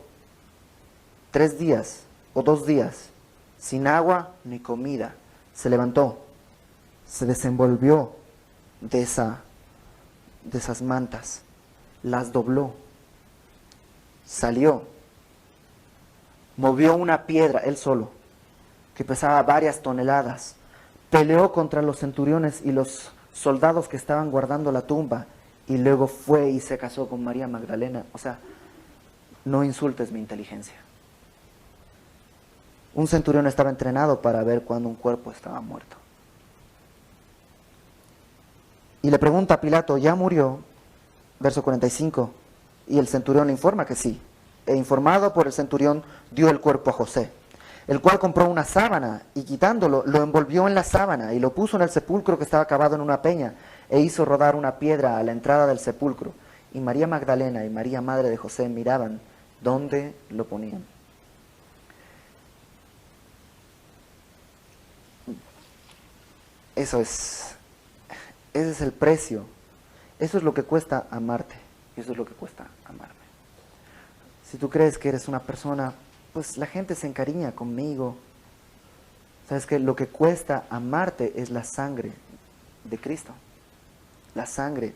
Speaker 1: 3 días o 2 días, sin agua ni comida. Se levantó, se desenvolvió de esas mantas, las dobló, salió, movió una piedra, él solo, que pesaba varias toneladas, peleó contra los centuriones y los soldados que estaban guardando la tumba, y luego fue y se casó con María Magdalena. O sea, no insultes mi inteligencia. Un centurión estaba entrenado para ver cuando un cuerpo estaba muerto. Y le pregunta a Pilato, ¿ya murió? Verso 45. Y el centurión le informa que sí. E informado por el centurión, dio el cuerpo a José, el cual compró una sábana y quitándolo, lo envolvió en la sábana y lo puso en el sepulcro que estaba cavado en una peña, e hizo rodar una piedra a la entrada del sepulcro. Y María Magdalena y María, madre de José, miraban dónde lo ponían. Ese es el precio. Eso es lo que cuesta amarte. Eso es lo que cuesta amarme. Si tú crees que eres una persona, pues la gente se encariña conmigo. Sabes que lo que cuesta amarte es la sangre de Cristo. La sangre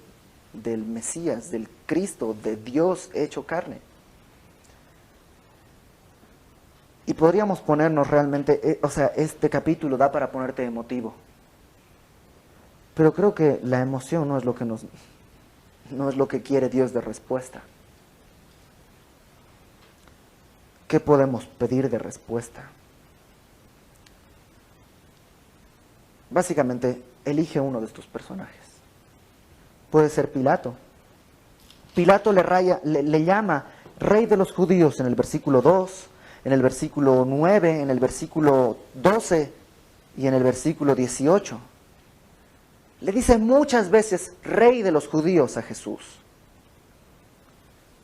Speaker 1: del Mesías, del Cristo, de Dios hecho carne. Y podríamos ponernos realmente, este capítulo da para ponerte emotivo. Pero creo que la emoción no es lo que quiere Dios de respuesta. ¿Qué podemos pedir de respuesta? Básicamente, elige uno de estos personajes. Puede ser Pilato. Pilato le llama Rey de los Judíos en el versículo 2, en el versículo 9, en el versículo 12 y en el versículo 18. Le dice muchas veces Rey de los Judíos a Jesús,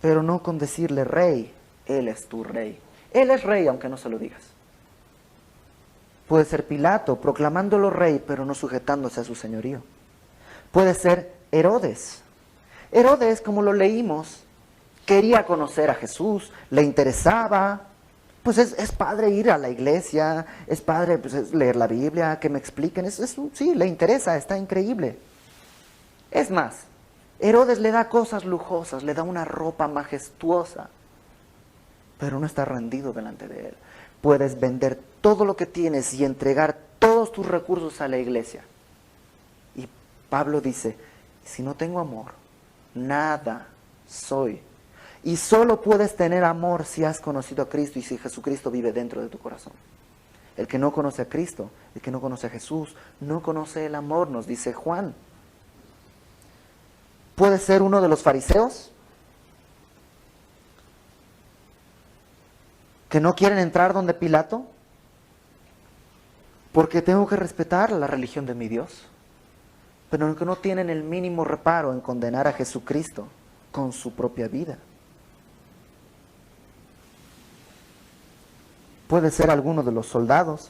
Speaker 1: pero no con decirle Rey. Él es tu Rey. Él es Rey aunque no se lo digas. Puede ser Pilato proclamándolo Rey pero no sujetándose a su señorío. Puede ser Herodes. Herodes, como lo leímos, quería conocer a Jesús, le interesaba. Pues es padre ir a la iglesia, es padre pues, leer la Biblia, que me expliquen. Sí, le interesa, está increíble. Es más, Herodes le da cosas lujosas, le da una ropa majestuosa, pero no está rendido delante de él. Puedes vender todo lo que tienes y entregar todos tus recursos a la iglesia. Y Pablo dice, si no tengo amor, nada soy. Y solo puedes tener amor si has conocido a Cristo y si Jesucristo vive dentro de tu corazón. El que no conoce a Cristo, el que no conoce a Jesús, no conoce el amor, nos dice Juan. ¿Puede ser uno de los fariseos que no quieren entrar donde Pilato? Porque tengo que respetar la religión de mi Dios. pero que no tienen el mínimo reparo en condenar a Jesucristo con su propia vida. Puede ser alguno de los soldados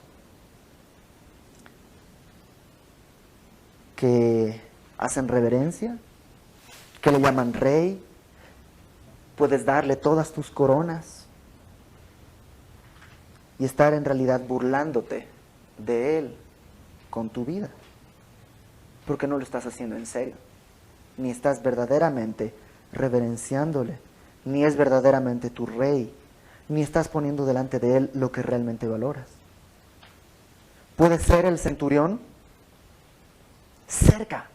Speaker 1: que hacen reverencia, que le llaman rey. Puedes darle todas tus coronas y estar en realidad burlándote de él con tu vida, porque no lo estás haciendo en serio, ni estás verdaderamente reverenciándole, ni es verdaderamente tu rey, ni estás poniendo delante de él lo que realmente valoras. Puede ser el centurión, cerca,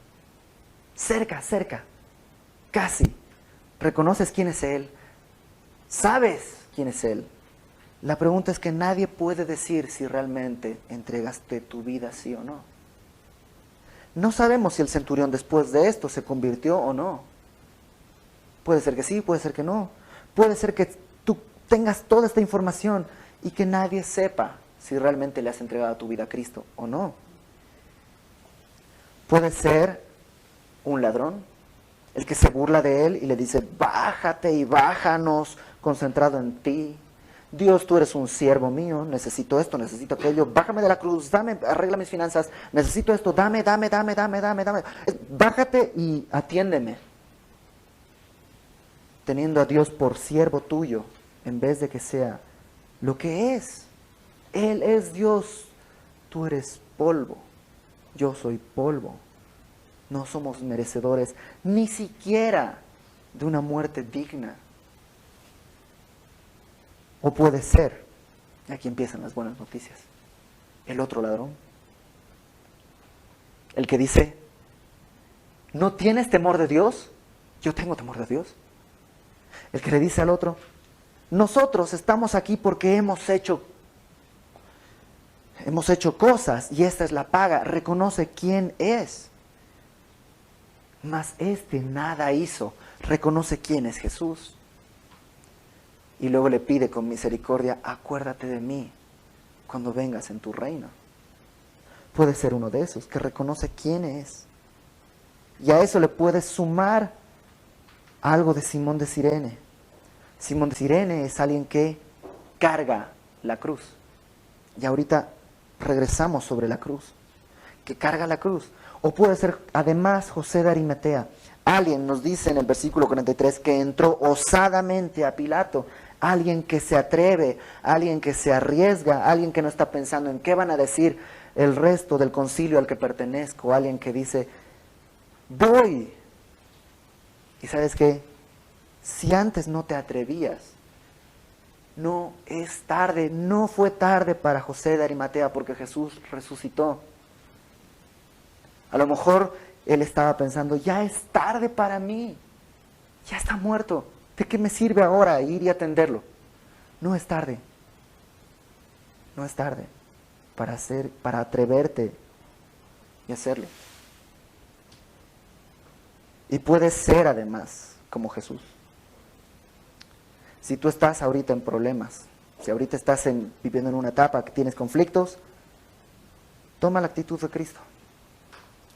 Speaker 1: casi. Reconoces quién es él, sabes quién es él. La pregunta es que nadie puede decir si realmente entregaste tu vida sí o no. No sabemos si el centurión después de esto se convirtió o no. Puede ser que sí, puede ser que no. Puede ser que tú tengas toda esta información y que nadie sepa si realmente le has entregado tu vida a Cristo o no. Puede ser un ladrón, el que se burla de él y le dice, bájate y bájanos, concentrado en ti. Dios, tú eres un siervo mío, necesito esto, necesito aquello, bájame de la cruz, arregla mis finanzas, necesito esto, dame. Bájate y atiéndeme. Teniendo a Dios por siervo tuyo, en vez de que sea lo que es. Él es Dios, tú eres polvo, yo soy polvo. No somos merecedores ni siquiera de una muerte digna. O puede ser, aquí empiezan las buenas noticias, el otro ladrón, el que dice, ¿no tienes temor de Dios? Yo tengo temor de Dios. El que le dice al otro, nosotros estamos aquí porque hemos hecho cosas y esta es la paga. Reconoce quién es. Mas este nada hizo. Reconoce quién es Jesús. Y luego le pide con misericordia, acuérdate de mí cuando vengas en tu reino. Puede ser uno de esos que reconoce quién es. Y a eso le puedes sumar algo de Simón de Cirene. Simón de Cirene es alguien que carga la cruz. Y ahorita regresamos sobre la cruz. Que carga la cruz. O puede ser además José de Arimatea. Alguien nos dice en el versículo 43 que entró osadamente a Pilato. Alguien que se atreve, alguien que se arriesga, alguien que no está pensando en qué van a decir el resto del concilio al que pertenezco. Alguien que dice, voy. ¿Y sabes qué? Si antes no te atrevías, no es tarde, no fue tarde para José de Arimatea porque Jesús resucitó. A lo mejor él estaba pensando, ya es tarde para mí, ya está muerto, ¿de qué me sirve ahora ir y atenderlo? No es tarde, no es tarde para atreverte y hacerlo. Y puedes ser además como Jesús. Si tú estás ahorita en problemas, si ahorita estás viviendo en una etapa que tienes conflictos, toma la actitud de Cristo.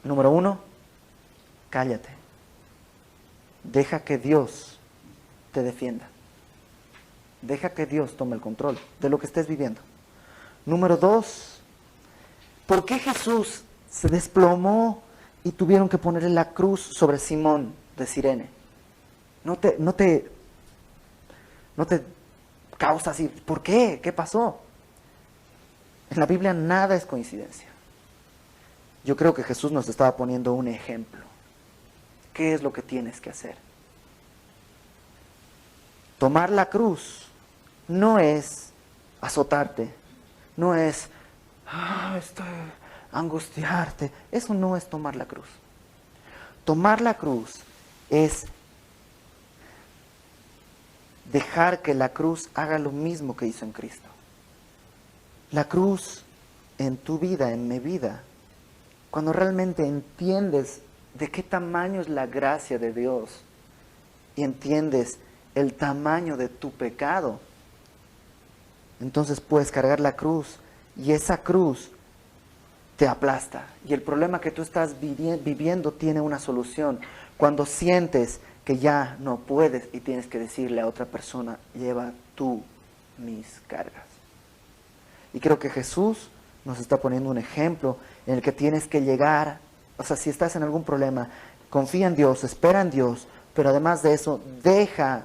Speaker 1: Número 1, cállate. Deja que Dios te defienda. Deja que Dios tome el control de lo que estés viviendo. Número 2, ¿por qué Jesús se desplomó y tuvieron que ponerle la cruz sobre Simón de Cirene? No te causa así, ¿por qué? ¿Qué pasó? En la Biblia nada es coincidencia. Yo creo que Jesús nos estaba poniendo un ejemplo. ¿Qué es lo que tienes que hacer? Tomar la cruz no es azotarte, no es angustiarte. Eso no es tomar la cruz. Tomar la cruz es dejar que la cruz haga lo mismo que hizo en Cristo. La cruz en tu vida, en mi vida, cuando realmente entiendes de qué tamaño es la gracia de Dios y entiendes el tamaño de tu pecado, entonces puedes cargar la cruz y esa cruz te aplasta. Y el problema que tú estás viviendo tiene una solución. Cuando sientes que ya no puedes y tienes que decirle a otra persona, lleva tú mis cargas. Y creo que Jesús nos está poniendo un ejemplo en el que tienes que llegar, o sea, si estás en algún problema, confía en Dios, espera en Dios, pero además de eso, deja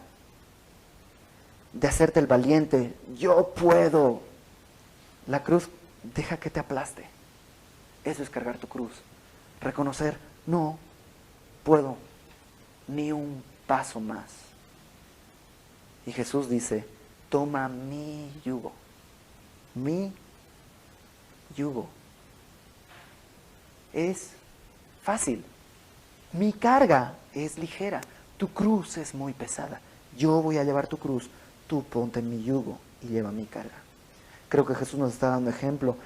Speaker 1: de hacerte el valiente. Yo puedo. La cruz, deja que te aplaste. Eso es cargar tu cruz. Reconocer, no puedo ni un paso más. Y Jesús dice, toma mi yugo. Mi yugo. Es fácil. Mi carga es ligera. Tu cruz es muy pesada. Yo voy a llevar tu cruz. Tú ponte mi yugo y lleva mi carga. Creo que Jesús nos está dando ejemplo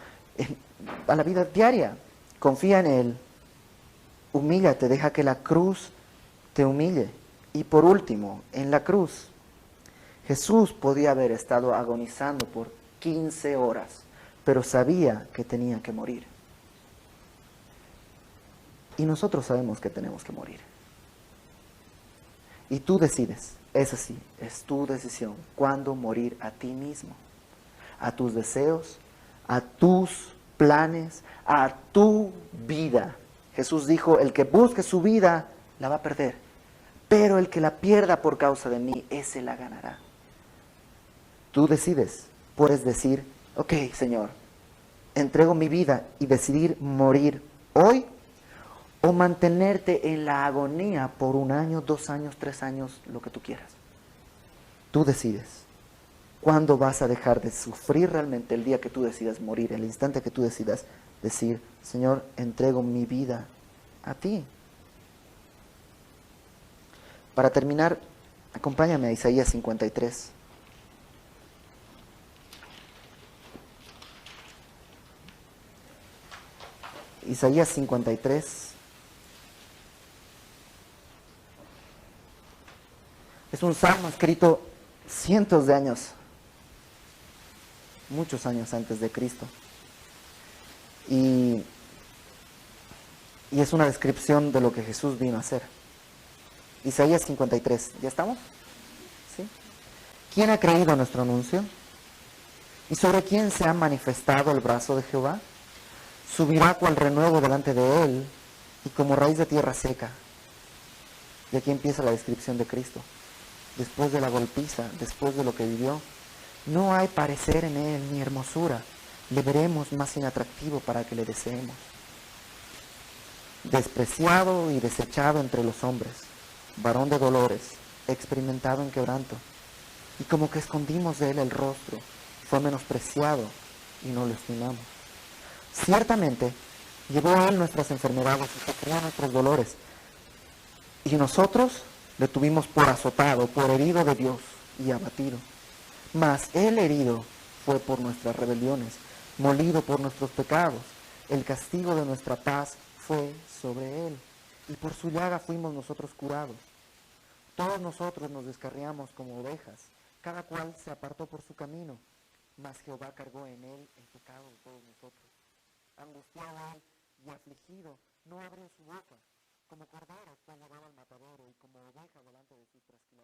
Speaker 1: a la vida diaria. Confía en Él. Humíllate, deja que la cruz te humille. Y por último, en la cruz, Jesús podía haber estado agonizando por 15 horas, pero sabía que tenía que morir. Y nosotros sabemos que tenemos que morir. Y tú decides, es así, es tu decisión, cuándo morir a ti mismo, a tus deseos, a tus planes, a tu vida. Jesús dijo, el que busque su vida, la va a perder. Pero el que la pierda por causa de mí, ese la ganará. Tú decides, puedes decir, ok, Señor, entrego mi vida y decidir morir hoy, o mantenerte en la agonía por 1 año, 2 años, 3 años, lo que tú quieras. Tú decides. ¿Cuándo vas a dejar de sufrir realmente el día que tú decidas morir, el instante que tú decidas decir, Señor, entrego mi vida a ti? Para terminar, acompáñame a Isaías 53. Isaías 53. Es un salmo escrito cientos de años, muchos años antes de Cristo. Y es una descripción de lo que Jesús vino a hacer. Isaías 53, ¿ya estamos? ¿Sí? ¿Quién ha creído nuestro anuncio? ¿Y sobre quién se ha manifestado el brazo de Jehová? Subirá cual renuevo delante de él y como raíz de tierra seca. Y aquí empieza la descripción de Cristo. Después de la golpiza, después de lo que vivió, no hay parecer en él ni hermosura. Le veremos más inatractivo para que le deseemos. Despreciado y desechado entre los hombres, varón de dolores, experimentado en quebranto. Y como que escondimos de él el rostro, fue menospreciado y no lo estimamos. Ciertamente, llevó a él nuestras enfermedades y sufrió nuestros dolores. Y nosotros le tuvimos por azotado, por herido de Dios y abatido. Mas él herido fue por nuestras rebeliones, molido por nuestros pecados. El castigo de nuestra paz fue sobre él, y por su llaga fuimos nosotros curados. Todos nosotros nos descarriamos como ovejas, cada cual se apartó por su camino, mas Jehová cargó en él el pecado de todos nosotros. Angustiado él y afligido, no abrió su boca. Como cordero fue llevado al matadero y como oveja delante de sus trasquiladores.